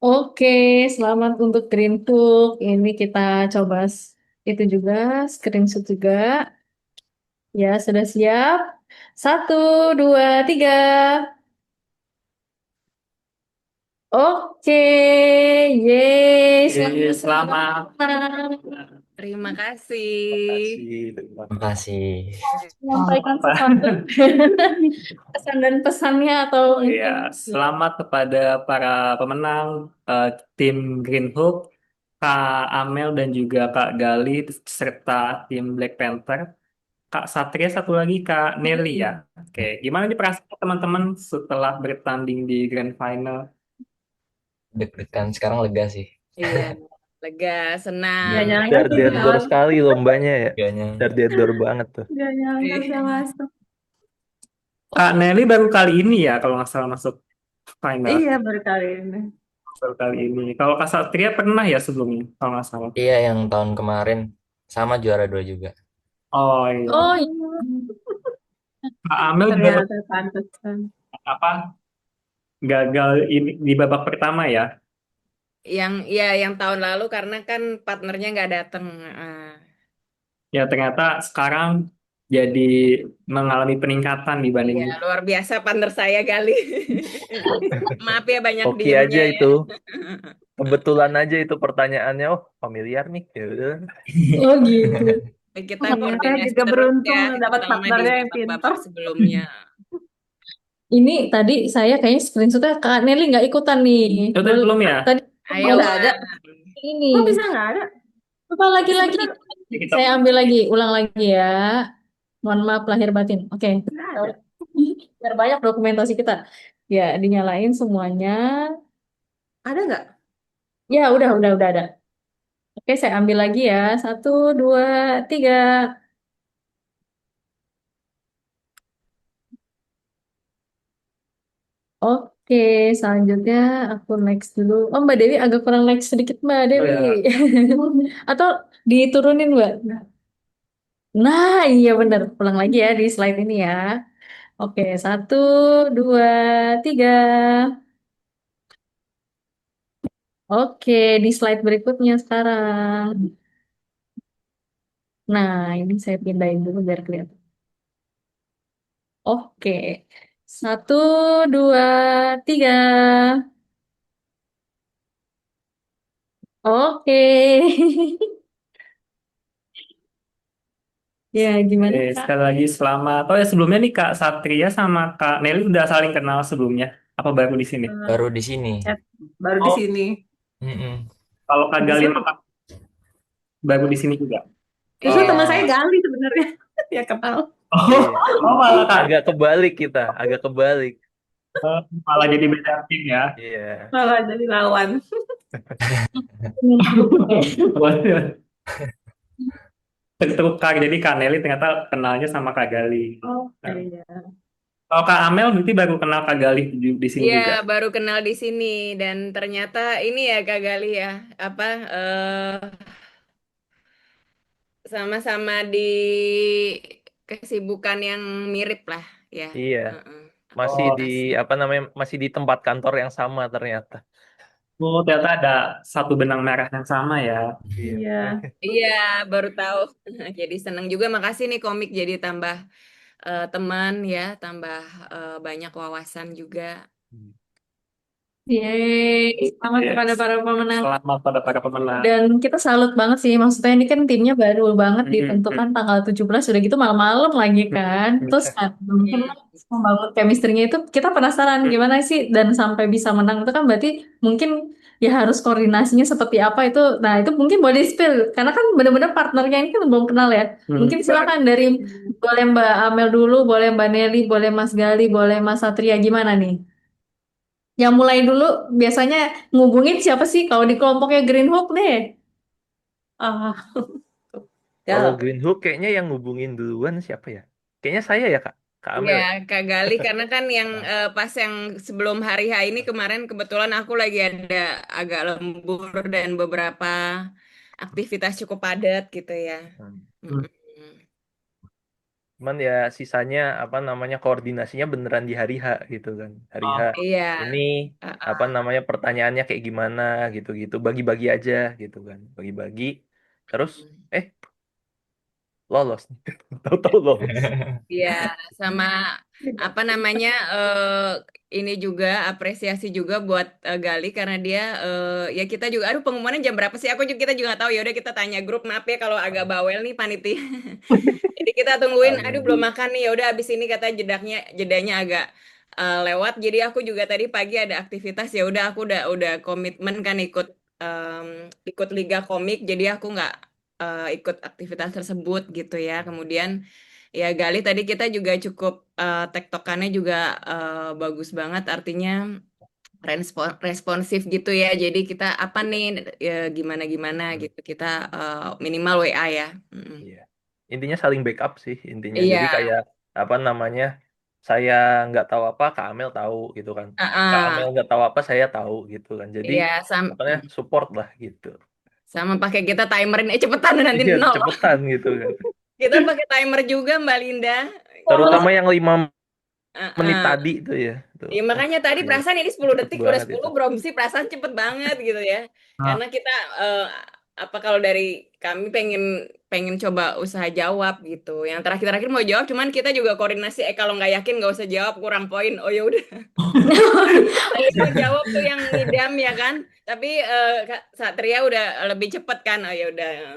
Oke, selamat untuk Green Hook. Ini kita coba itu juga, screenshot juga. Ya, sudah siap. 1, 2, 3. Oke, yeay, Selamat. Terima kasih. Terima kasih. menyampaikan sesuatu pesan dan pesannya atau Iya, selamat kepada para pemenang tim Green Hook, Kak Amel dan juga Kak Gali serta tim Black Panther. Kak Satria satu lagi Kak Nelly ya. Oke, gimana nih perasaan teman-teman setelah bertanding di Grand Final? Deg-degan sekarang lega sih. Iya, lega, senang. Gak nyangka sih Dar-dar sekali lombanya ya. Gak nyangka. Dar-dar banget tuh. Gak nyangka bisa masuk. Kak Nelly baru kali ini ya kalau nggak salah masuk final. Iya, baru kali ini. Baru kali ini. Kalau Kak Satria pernah ya sebelumnya kalau nggak salah. Iya yang tahun kemarin sama juara 2 juga. Oh iya. Oh, iya. Kak Amel juga Ternyata pantesan. apa gagal ini di babak pertama ya. Yang tahun lalu karena kan partnernya nggak datang. Ya ternyata sekarang jadi mengalami peningkatan dibanding Iya, luar biasa partner saya kali. Maaf ya banyak Oke diemnya aja ya. itu. Kebetulan aja itu pertanyaannya. Oh, familiar nih. Ya udah. Oh gitu. Kita Ternyata koordinasi juga terus beruntung ya, dapat terutama di partnernya yang babak-babak pintar. sebelumnya. Ini tadi saya kayaknya screenshotnya Kak Nelly nggak ikutan nih. Oh, tadi belum ya? Tadi Ayo, Nggak ada. ini. Kok bisa nggak ada? Coba lagi-lagi. Kita Saya ambil lagi, ulang lagi ya. Mohon maaf lahir batin. Oke. Nggak ada. Biar banyak dokumentasi kita. Ya, dinyalain semuanya. Ada nggak? Ya, udah ada. Oke, saya ambil lagi ya. 1, 2, 3. Oke, selanjutnya aku next dulu. Oh, Mbak Dewi agak kurang next sedikit, Mbak Oh Dewi. ya, Atau diturunin, Mbak? Nah, iya benar. Pulang lagi ya di slide ini ya. Oke, satu, dua, tiga. Oke, di slide berikutnya sekarang. Nah, ini saya pindahin dulu biar kelihatan. Oke, satu, dua, tiga. Oke. Ya, gimana, Kak? sekali lagi selamat. Oh ya sebelumnya nih Kak Satria sama Kak Nelly udah saling kenal sebelumnya. Apa baru di sini? Baru di sini. Baru di Oh, sini. Mm-mm. kalau Kak Gali Justru sama Kak baru di sini juga. justru teman saya Oh, Gali sebenarnya. Ya kenal. oh, Iya. oh malah Kak Agak kebalik kita, agak kebalik. malah jadi beda tim ya. Iya. Malah jadi lawan. Waduh, tertukar. Jadi Kak Nelly ternyata kenalnya sama Kak Gali. Oke, Nah, ya. kalau Kak Amel berarti baru kenal Kak Gali di sini Iya, juga. baru kenal di sini dan ternyata ini ya Kak Gali ya, apa sama-sama di kesibukan yang mirip lah ya. Iya. Heeh. Masih di Aktivitas. apa namanya? Masih di tempat kantor yang sama ternyata. Oh, ternyata ada satu benang merah yang sama ya. Iya. Iya. Iya, baru tahu. Jadi seneng juga. Makasih nih komik jadi tambah teman ya, tambah banyak wawasan juga. Yeay, selamat kepada Yes. para pemenang. Selamat pada para pemenang. Dan kita salut banget sih, maksudnya ini kan timnya baru banget Mm-mm. ditentukan tanggal 17, udah gitu malam-malam lagi kan. Terus kan mungkin Hmm. membangun chemistry-nya itu kita penasaran gimana sih dan sampai bisa menang itu kan berarti mungkin ya harus koordinasinya seperti apa itu. Nah, itu mungkin boleh spill karena kan benar-benar partnernya ini kan belum kenal ya. Mungkin silakan dari boleh Mbak Amel dulu, boleh Mbak Nelly, boleh Mas Gali, boleh Mas Satria gimana nih? Yang mulai dulu biasanya ngubungin siapa sih kalau di kelompoknya Green Hook deh? Ah, Kalau ya. Green Hook kayaknya yang ngubungin duluan siapa ya? Kayaknya saya ya, Kak. Kak Amel Ya, ya? Kak Gali, karena kan yang Nah, pas yang sebelum hari H ini kemarin kebetulan aku lagi ada agak lembur dan beberapa aktivitas cukup padat gitu ya. Mm-mm. cuman ya sisanya apa namanya koordinasinya beneran di hari H gitu kan. Hari H Oh, Iya. ini apa Uh-uh. namanya pertanyaannya kayak gimana gitu-gitu. Bagi-bagi aja gitu kan. Bagi-bagi. Terus lolos. Tahu-tahu lolos. Iya, sama apa namanya ini juga apresiasi juga buat Gali karena dia ya kita juga aduh pengumumannya jam berapa sih? Aku juga kita juga nggak tahu ya udah kita tanya grup maaf ya kalau agak bawel nih panitia. Jadi kita tungguin aduh belum Amin. makan nih ya udah abis ini kata jedanya agak lewat. Jadi aku juga tadi pagi ada aktivitas ya udah aku udah komitmen kan em, ikut Liga Komik jadi aku nggak ikut aktivitas tersebut gitu ya. Kemudian ya Gali tadi kita juga cukup tektokannya juga bagus banget artinya responsif gitu ya. Jadi kita apa nih ya, gimana Hmm, gitu. Kita minimal WA ya. Mm-mm. iya. Intinya saling backup sih intinya. Jadi Iya, kayak apa namanya saya nggak tahu apa Kak Amel tahu gitu kan. Kak Amel ah, nggak tahu apa saya tahu gitu kan. Jadi iya makanya support lah gitu. sama pakai kita timerin cepetan nanti Iya nol. cepetan gitu kan. Kita pakai timer juga Mbak Linda. Terutama yang 5 menit Ah, tadi itu ya. Tuh. ya makanya tadi Iya, perasaan ini 10 cepet detik udah banget 10 itu. belum sih perasaan cepet banget gitu ya. nah, Karena kita apa kalau dari kami pengen pengen coba usaha jawab gitu. Yang terakhir-terakhir mau jawab cuman kita juga koordinasi kalau nggak yakin nggak usah jawab kurang poin. Oh ya udah. Yang mau jawab tuh yang ngidam ya kan. Tapi Kak Satria udah lebih cepet kan. Oh ya udah. Ya.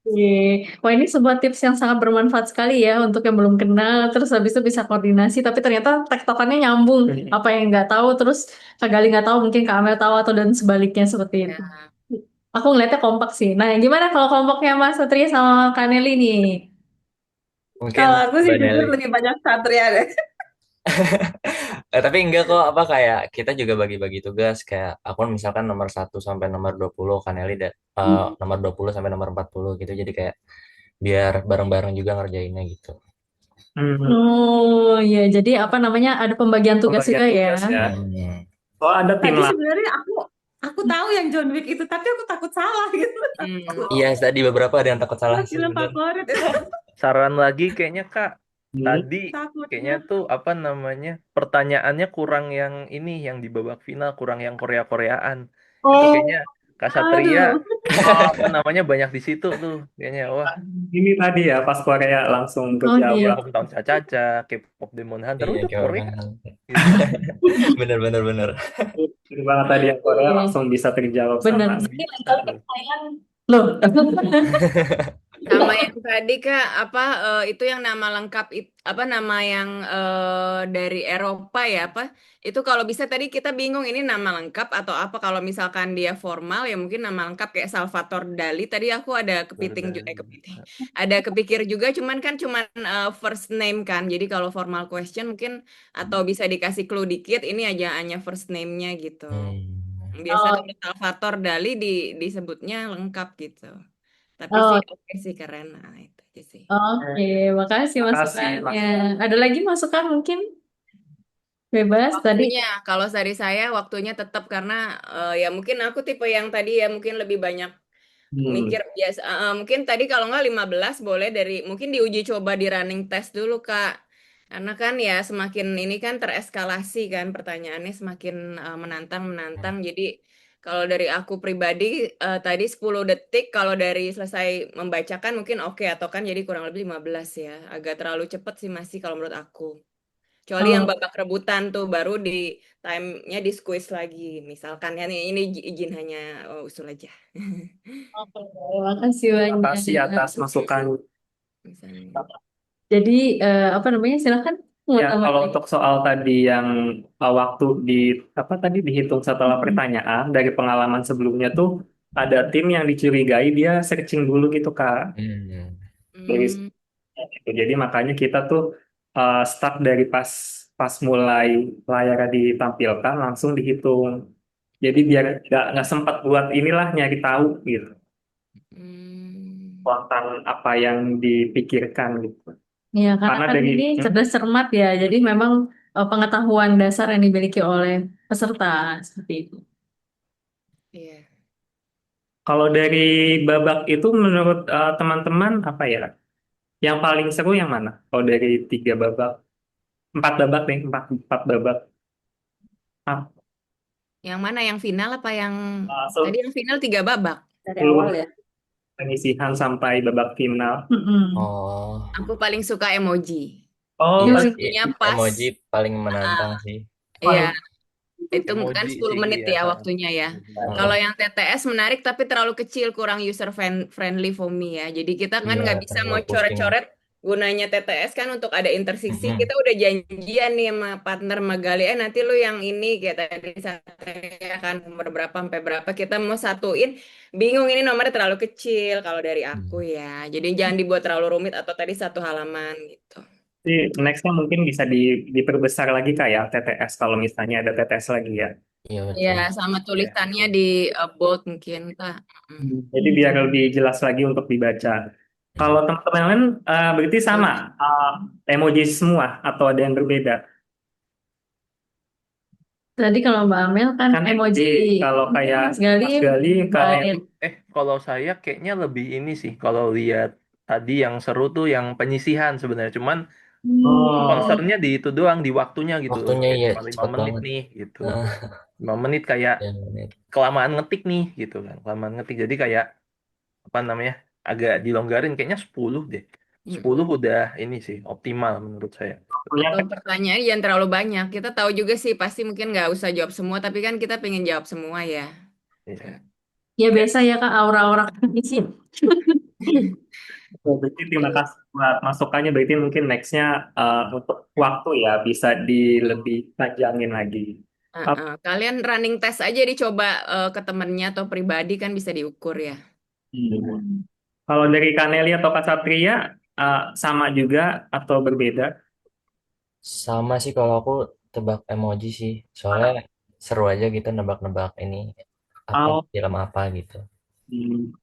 Oke, wah ini sebuah tips yang sangat bermanfaat sekali ya untuk yang belum kenal, terus habis itu bisa koordinasi, tapi ternyata tektokannya nyambung. Apa yang nggak tahu, terus Kak Gali nggak tahu, mungkin Kak Amel tahu atau dan sebaliknya seperti itu. Ya. Aku ngeliatnya kompak sih. Nah, gimana kalau kelompoknya Mas Satria sama Kak Nelly nih? Mungkin Kalau aku sih Mbak jujur Nelly. lebih banyak Satria deh. Tapi enggak kok apa kayak kita juga bagi-bagi tugas kayak aku misalkan nomor 1 sampai nomor 20 kan Eli nomor 20 sampai nomor 40 gitu jadi kayak biar bareng-bareng juga ngerjainnya gitu. hmm. Oh iya, jadi apa namanya ada pembagian tugas juga Pembagian ya. tugas ya. Hmm. Oh, ada tim Tadi lah. sebenarnya aku tahu yang John Wick itu, tapi aku takut salah gitu. Iya, tadi beberapa ada yang takut salah sih, Film bener. favorit. Saran lagi kayaknya Kak, tadi kayaknya Takutnya. tuh apa namanya pertanyaannya kurang yang ini yang di babak final kurang yang Korea-Koreaan. Itu Oh, kayaknya Kak Satria Aduh. apa namanya banyak di situ tuh kayaknya wah Ini tadi ya pas Korea langsung oh kejawab. iya. Hometown Cha-Cha-Cha, K-pop Demon Hunter Iya, itu kayak Korea orang. gitu. Bener, bener, bener. Ini banget tadi yang Korea Iya, langsung bisa terjawab bener. sama. Berarti Bisa lain kali tuh. pertanyaan loh. Sama yang tadi Kak, apa itu yang nama lengkap apa nama yang dari Eropa ya apa? Itu kalau bisa tadi kita bingung ini nama lengkap atau apa kalau misalkan dia formal ya mungkin nama lengkap kayak Salvatore Dali. Tadi aku ada kepiting kepiting. Ada kepikir juga cuman first name kan. Jadi kalau formal question mungkin atau bisa dikasih clue dikit ini aja hanya first name-nya gitu. Biasa Oh, kalau Salvatore Dali disebutnya lengkap gitu. Tapi sih oh, oke sih keren. Nah, itu aja sih. oke, makasih Makasih, masukannya. Ada lagi masukan mungkin bebas tadi. Waktunya, kalau dari saya waktunya tetap karena ya mungkin aku tipe yang tadi ya mungkin lebih banyak mikir biasa. Mungkin tadi kalau nggak 15 boleh dari mungkin diuji coba di running test dulu Kak. Karena kan ya semakin ini kan tereskalasi kan pertanyaannya semakin menantang. Jadi kalau dari aku pribadi tadi 10 detik kalau dari selesai membacakan mungkin oke atau kan jadi kurang lebih 15 ya. Agak terlalu cepet sih masih kalau menurut aku. Kecuali yang Oh, babak rebutan tuh baru di time-nya di squeeze lagi. Misalkan ya ini izin hanya usul aja. oke, makasih banyak. Makasih atas masukan. Misalnya. Jadi apa namanya? Silakan mau Ya, tambah kalau lagi. untuk soal tadi yang waktu di apa tadi dihitung setelah pertanyaan dari pengalaman sebelumnya tuh ada tim yang dicurigai dia searching dulu gitu Kak. Dari Hmm, gitu. Jadi makanya kita tuh start dari pas pas mulai layar ditampilkan langsung dihitung. Jadi biar nggak sempat buat inilah nyari tahu gitu hmm. tentang apa yang dipikirkan gitu. Ya, karena Karena kan dari ini cerdas cermat ya. Jadi memang pengetahuan dasar yang dimiliki oleh peserta seperti itu. Iya. kalau dari babak itu menurut teman-teman apa ya? Yang paling seru yang mana? Kalau dari 3 babak, 4 babak deh, empat babak. Ah, Yang mana yang final apa yang so, tadi yang final 3 babak? Dari seluruh awal ya. penyisihan sampai babak final. Mm-mm. Oh, Aku paling suka emoji. Oh, iya Yang sih, waktunya pas. emoji paling menantang sih. Iya, itu kan Emoji 10 sih menit ya. ya waktunya ya. Kalau Heeh. yang TTS menarik tapi terlalu kecil, kurang user friendly for me ya. Jadi kita kan Iya, nggak bisa mau terlalu pusing. coret-coret gunanya TTS kan untuk ada interseksi. Mm-mm. Kita udah janjian nih sama partner Magali, nanti lu yang ini kayak tadi Satria kan nomor berapa sampai berapa kita mau satuin. Bingung ini nomornya terlalu kecil kalau dari aku ya. Jadi jangan dibuat terlalu rumit atau tadi satu halaman gitu. jadi nextnya mungkin bisa diperbesar lagi kayak TTS kalau misalnya ada TTS lagi ya. Iya, Ya, betul. sama tulisannya di bold mungkin Kak. Jadi biar lebih jelas lagi untuk dibaca. Kalau teman-teman lain berarti sama emoji semua atau ada yang berbeda? Tadi kalau Mbak Amel kan Kan emoji, kalau kayak Mas Gali, Mas Gali, Kak lain. Kalau saya kayaknya lebih ini sih kalau lihat tadi yang seru tuh yang penyisihan sebenarnya cuman Oh, concernnya di itu doang di waktunya gitu loh Waktunya kayak iya cuma 5 cepet menit banget. nih gitu Heeh, 5 menit kayak dan menit. kelamaan ngetik nih gitu kan kelamaan ngetik jadi kayak apa namanya agak dilonggarin kayaknya 10 deh 10 udah ini sih optimal menurut saya. punya Atau pertanyaan jangan terlalu banyak. Kita tahu juga sih pasti mungkin nggak usah jawab semua, tapi kan kita pengen jawab semua ya. Iya. Ya biasa ya Kak, aura-aura isi. berarti terima kasih buat masukannya. Berarti mungkin nextnya untuk waktu ya bisa lebih panjangin lagi. Kalian running test aja dicoba ke temennya atau pribadi kan bisa diukur ya. Kalau dari Kaneli atau Kak Satria sama juga atau berbeda? Sama sih kalau aku tebak emoji sih. Soalnya seru aja gitu nebak-nebak ini apa Oh, film apa gitu. hmm.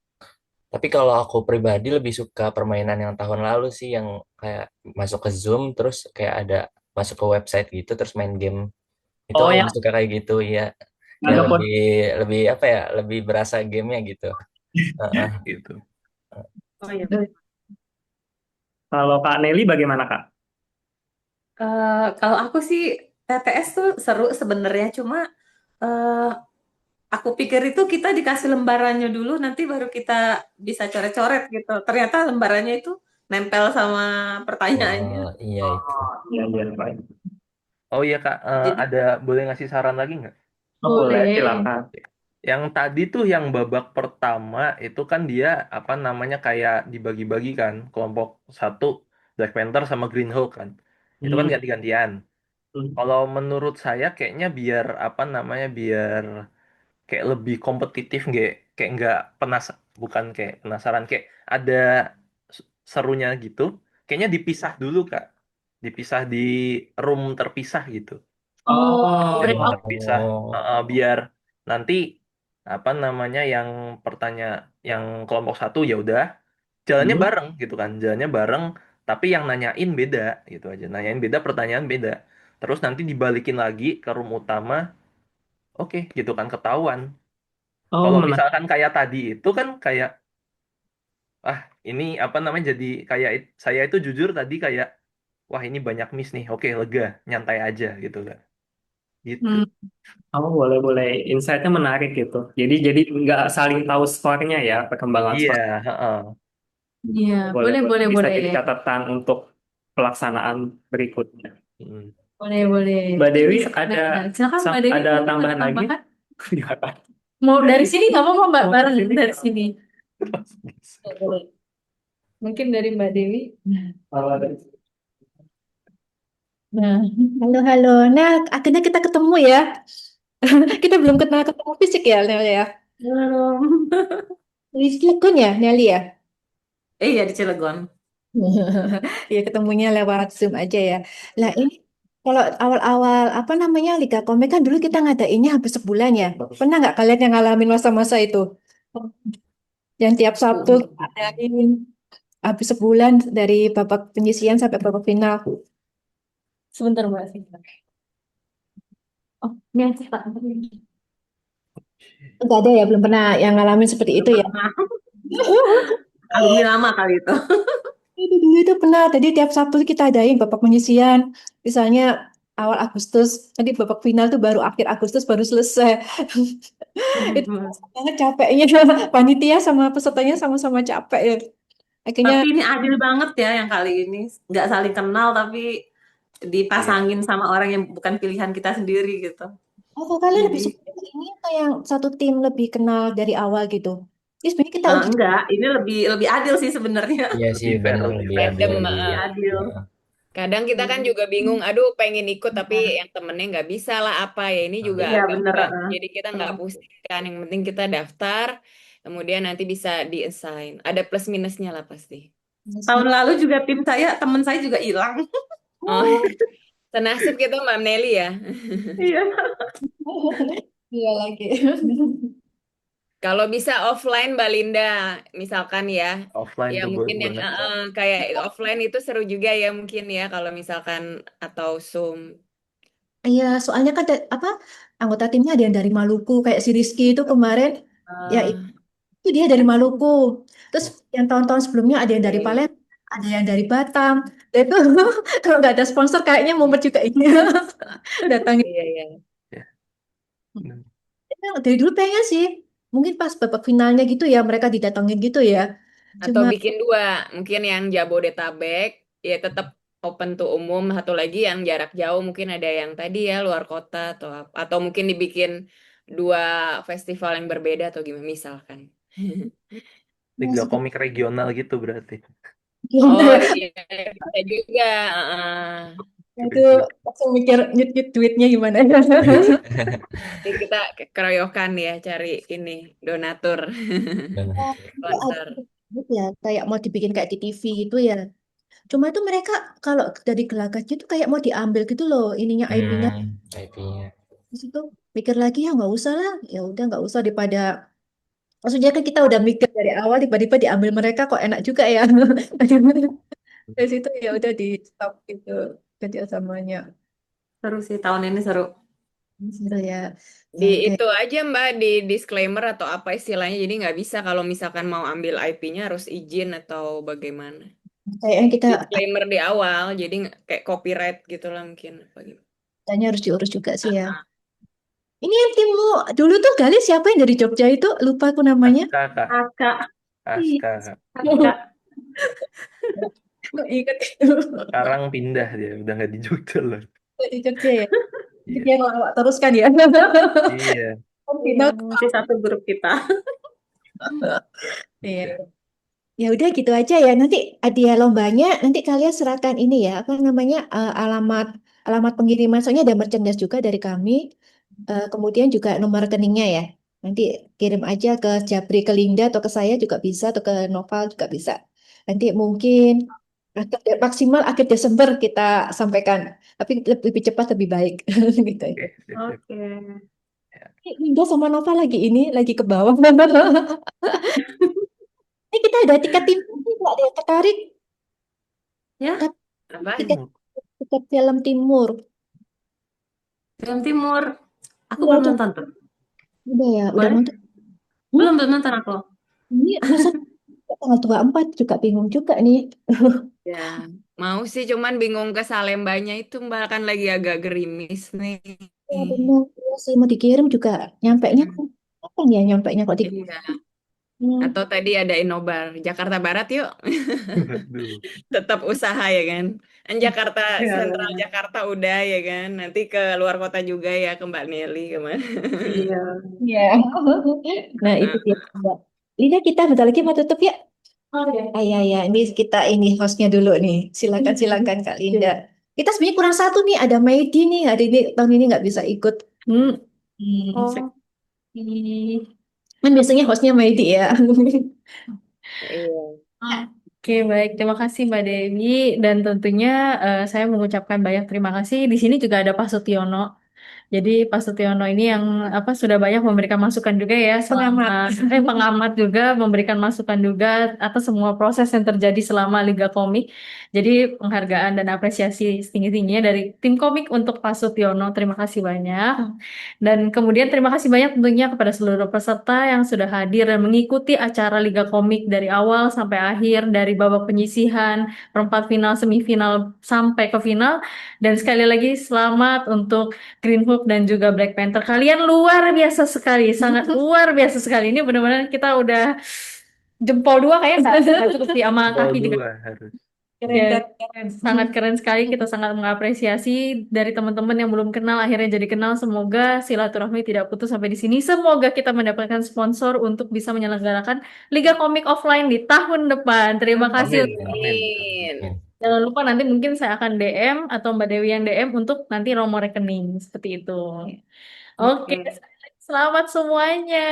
Tapi kalau aku pribadi lebih suka permainan yang tahun lalu sih yang kayak masuk ke Zoom terus kayak ada masuk ke website gitu terus main game. Itu Oh, aku yang lebih suka kayak gitu ya. yang Kayak ke lebih apa ya? Lebih berasa gamenya gitu. Heeh. gitu. Oh iya. Kalau Kak Nelly bagaimana Kak? Kalau aku sih TTS tuh seru sebenarnya, cuma eh, aku pikir itu kita dikasih lembarannya dulu, nanti baru kita bisa coret-coret gitu. Ternyata lembarannya itu nempel sama pertanyaannya. Oh iya itu. Oh, iya iya Pak. Oh iya Kak, Jadi ada boleh ngasih saran lagi nggak? Oh, boleh Boleh. silakan. Yang tadi tuh yang babak pertama itu kan dia apa namanya kayak dibagi-bagi kan, kelompok satu Black Panther sama Green Hulk kan. Itu kan Hmm. ganti-gantian. Kalau menurut saya kayaknya biar apa namanya biar kayak lebih kompetitif nggak kayak nggak bukan kayak penasaran kayak ada serunya gitu. Kayaknya dipisah dulu Kak, dipisah di room terpisah gitu. Oh, Break Room out. terpisah. Oh. Biar nanti apa namanya yang kelompok satu ya udah jalannya hmm. bareng gitu kan, jalannya bareng tapi yang nanyain beda gitu aja, nanyain beda, pertanyaan beda, terus nanti dibalikin lagi ke room utama, oke gitu kan ketahuan. Oh, Kalau menarik. misalkan kayak tadi itu kan kayak ini apa namanya jadi kayak saya itu jujur tadi kayak wah ini banyak miss nih, oke lega nyantai aja gitu kan gitu. Hmm, Oh, boleh boleh. Insight-nya menarik gitu. Jadi nggak saling tahu skornya ya, perkembangan Iya, skor. heeh. iya, Boleh boleh, boleh. boleh, Bisa boleh. jadi catatan untuk pelaksanaan berikutnya. Mm. Boleh, boleh. Mbak Dewi Nah, silakan Mbak Dewi, ada mungkin mau tambahan lagi? ditambahkan? Silakan. Mau dari sini nggak apa-apa Mbak, Oh, bareng sini. dari sini. Boleh. Mungkin dari Mbak Dewi. Kalau ada Nah, halo halo. Nah, akhirnya kita ketemu ya. Kita belum kenal ketemu fisik ya, Nel ya. belum. Di Cilegon ya, Nelly ya. Iya di Cilegon. Ya ketemunya lewat Zoom aja ya. Lah ini kalau awal-awal apa namanya Liga Komik kan dulu kita ngadainnya hampir sebulan ya. Pernah nggak kalian yang ngalamin masa-masa itu? Yang tiap Sabtu kita adain habis sebulan dari babak penyisihan sampai babak final. Sebentar Mbak. Sebentar. Oh, ini aja Pak. Enggak ada ya, belum pernah yang ngalamin seperti itu ya. Nah, alumni lama kali itu. Itu dulu itu pernah. Tadi tiap Sabtu kita adain babak penyisihan. Misalnya awal Agustus, nanti babak final tuh baru akhir Agustus baru selesai. Itu kerasa banget capeknya. Panitia sama pesertanya sama-sama capek ya. Akhirnya, Tapi ini adil banget ya yang kali ini. Nggak saling kenal tapi Iya. dipasangin sama orang yang bukan pilihan kita sendiri gitu. oh kalian lebih Jadi suka yang ini atau yang satu tim lebih kenal dari awal gitu? Ini sebenarnya kita uji. enggak, ini lebih lebih adil sih sebenarnya. Iya sih Lebih fair, bener lebih lebih fair. adil Random. lebih. Lebih adil. Heeh. Kadang kita kan juga bingung, aduh pengen ikut tapi yang temennya nggak bisa lah apa ya. Ini juga Iya agak bener. berat. Jadi kita nggak pusing kan. Yang penting kita daftar, kemudian nanti bisa di-assign. Ada plus minusnya lah pasti. Tahun lalu juga teman saya juga hilang. Oh, senasib kita Mbak Nelly ya. Iya. Iya lagi. Kalau bisa offline Mbak Linda, misalkan ya. Offline Ya tuh mungkin yang banget. kayak offline itu seru juga ya mungkin ya kalau misalkan atau Zoom. Iya, soalnya kan apa anggota timnya ada yang dari Maluku kayak si Rizky itu kemarin ya Eh, itu dia dari Maluku. Terus yang tahun-tahun sebelumnya ada yang dari Oke. Palembang, ada yang dari Batam. Dan itu kalau nggak ada sponsor kayaknya mumet juga ini datangin. Iya, iya. Ya. Hmm. Dari dulu pengen sih, mungkin pas babak finalnya gitu ya mereka didatengin gitu ya. Atau Cuma bikin dua, mungkin yang Jabodetabek ya tetap open to umum, satu lagi yang jarak jauh mungkin ada yang tadi ya luar kota atau mungkin dibikin dua festival yang berbeda atau gimana misalkan. Liga komik regional gitu berarti. Oh iya, bisa juga. itu langsung mikir nyut-nyut duitnya gimana. Jadi kita keroyokan ya cari ini donatur, Bener. sponsor. Ya, kayak mau dibikin kayak di TV gitu ya. Cuma itu mereka kalau dari Gelagatnya itu kayak mau diambil gitu loh ininya IP-nya. IP-nya. Di situ mikir lagi ya nggak usah lah, ya udah nggak usah daripada maksudnya kan kita udah mikir dari awal tiba-tiba diambil mereka kok enak juga ya. Dari situ ya udah di stop gitu. kerjasamanya. Seru sih tahun ini seru. Seru ya. Di Oke. itu aja Mbak, di disclaimer atau apa istilahnya. Jadi nggak bisa kalau misalkan mau ambil IP-nya harus izin atau bagaimana. Kayaknya kita Disclaimer di awal, jadi kayak copyright gitu lah mungkin. Apa gitu. tanya harus diurus juga sih ya. Ini yang timmu dulu tuh Gali siapa yang dari Jogja itu? Lupa aku namanya. Aska, Kak. Kakak, Ih, Aska, Kak. kakak. kok ingat Sekarang pindah dia, udah nggak di Jogja loh. di Jogja ya. Jadi Iya. yang lawak terus kan ya. Iya. Iya, Final. masih satu grup kita. Iya. Iya. Ya udah gitu aja ya. Nanti hadiah lombanya nanti kalian serahkan ini ya, apa namanya alamat alamat pengiriman. Soalnya ada merchandise juga dari kami. Kemudian juga nomor rekeningnya ya. Nanti kirim aja ke Japri, ke Linda atau ke saya juga bisa atau ke Noval juga bisa. Nanti mungkin maksimal akhir Desember kita sampaikan. Tapi lebih cepat lebih baik gitu. Oke, sip. Oke. Ya. Linda sama Nova lagi ke bawah. Ini kita ada tiket tim nggak ada yang tertarik Ya, Apa? tiket tiket film Timur. film Timur. Aku Iya belum tuh, nonton tuh. udah ya, udah Boleh? nonton. Hmm? Belum nonton aku. Ini masa tanggal 24 juga bingung juga nih. Ya, mau sih cuman bingung ke Salembanya itu Mbak kan lagi agak gerimis nih. Ya benar, ya sih mau dikirim juga nyampainya Hmm, kapan ya nyampainya kok di iya. Hmm, Atau tadi ada Innobar Jakarta Barat yuk. Aduh. Tetap usaha ya kan. Kan Jakarta Sentral Ya, Jakarta udah ya kan. Nanti ke luar kota juga ya ke Mbak Nelly kemana. iya. ya. Nah itu dia Mbak. Lina kita bentar lagi mau tutup ya. Oh ya. Ah, ya, ya. Ini kita ini hostnya dulu nih. Silakan silakan Kak Linda. Kita sebenarnya kurang satu nih. Ada Maidi nih. Hari ini tahun ini nggak bisa ikut. Oh, Kan biasanya hostnya Maidi ya. Iya. Oke, baik. Terima kasih Mbak Dewi. Dan tentunya saya mengucapkan banyak terima kasih. Di sini juga ada Pak Sutiono. Jadi Pak Sutiono ini yang apa sudah banyak memberikan masukan juga ya selama pengamat juga memberikan masukan juga atas semua proses yang terjadi selama Liga Komik. Jadi penghargaan dan apresiasi setinggi-tingginya dari tim komik untuk Pak Sutiono. Terima kasih banyak. Dan kemudian terima kasih banyak tentunya kepada seluruh peserta yang sudah hadir dan mengikuti acara Liga Komik dari awal sampai akhir, dari babak penyisihan, perempat final, semifinal sampai ke final. Dan sekali lagi selamat untuk Green Hook dan juga Black Panther. Kalian luar biasa sekali, sangat luar biasa sekali. Ini benar-benar kita udah jempol dua kayak nggak cukup sih sama Jempol kaki juga. dua harus. Ya, sangat keren sekali. Kita sangat mengapresiasi dari teman-teman yang belum kenal akhirnya jadi kenal. Semoga silaturahmi tidak putus sampai di sini. Semoga kita mendapatkan sponsor untuk bisa menyelenggarakan Liga Komik Offline di tahun depan. Terima kasih. Amin, amin, Amin. amin. Jangan lupa nanti mungkin saya akan DM atau Mbak Dewi yang DM untuk nanti nomor rekening seperti itu. Oke, oke. selamat semuanya.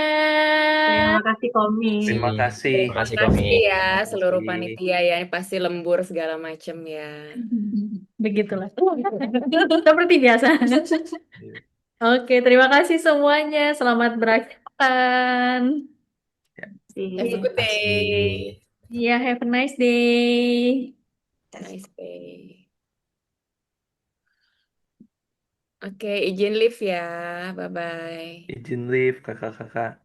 Terima kasih Komi. Terima kasih. Terima Terima kasih kasih Komi. ya Terima seluruh kasih. panitia ya. Ini pasti lembur segala macam ya. Begitulah. Seperti biasa. Iya. Oke, terima kasih semuanya. Selamat berakhir pekan. Ya. Have a good Terima kasih. day. Iya, have a nice day. Nice day. Oke, izin live ya. Bye-bye. Izin live kakak-kakak.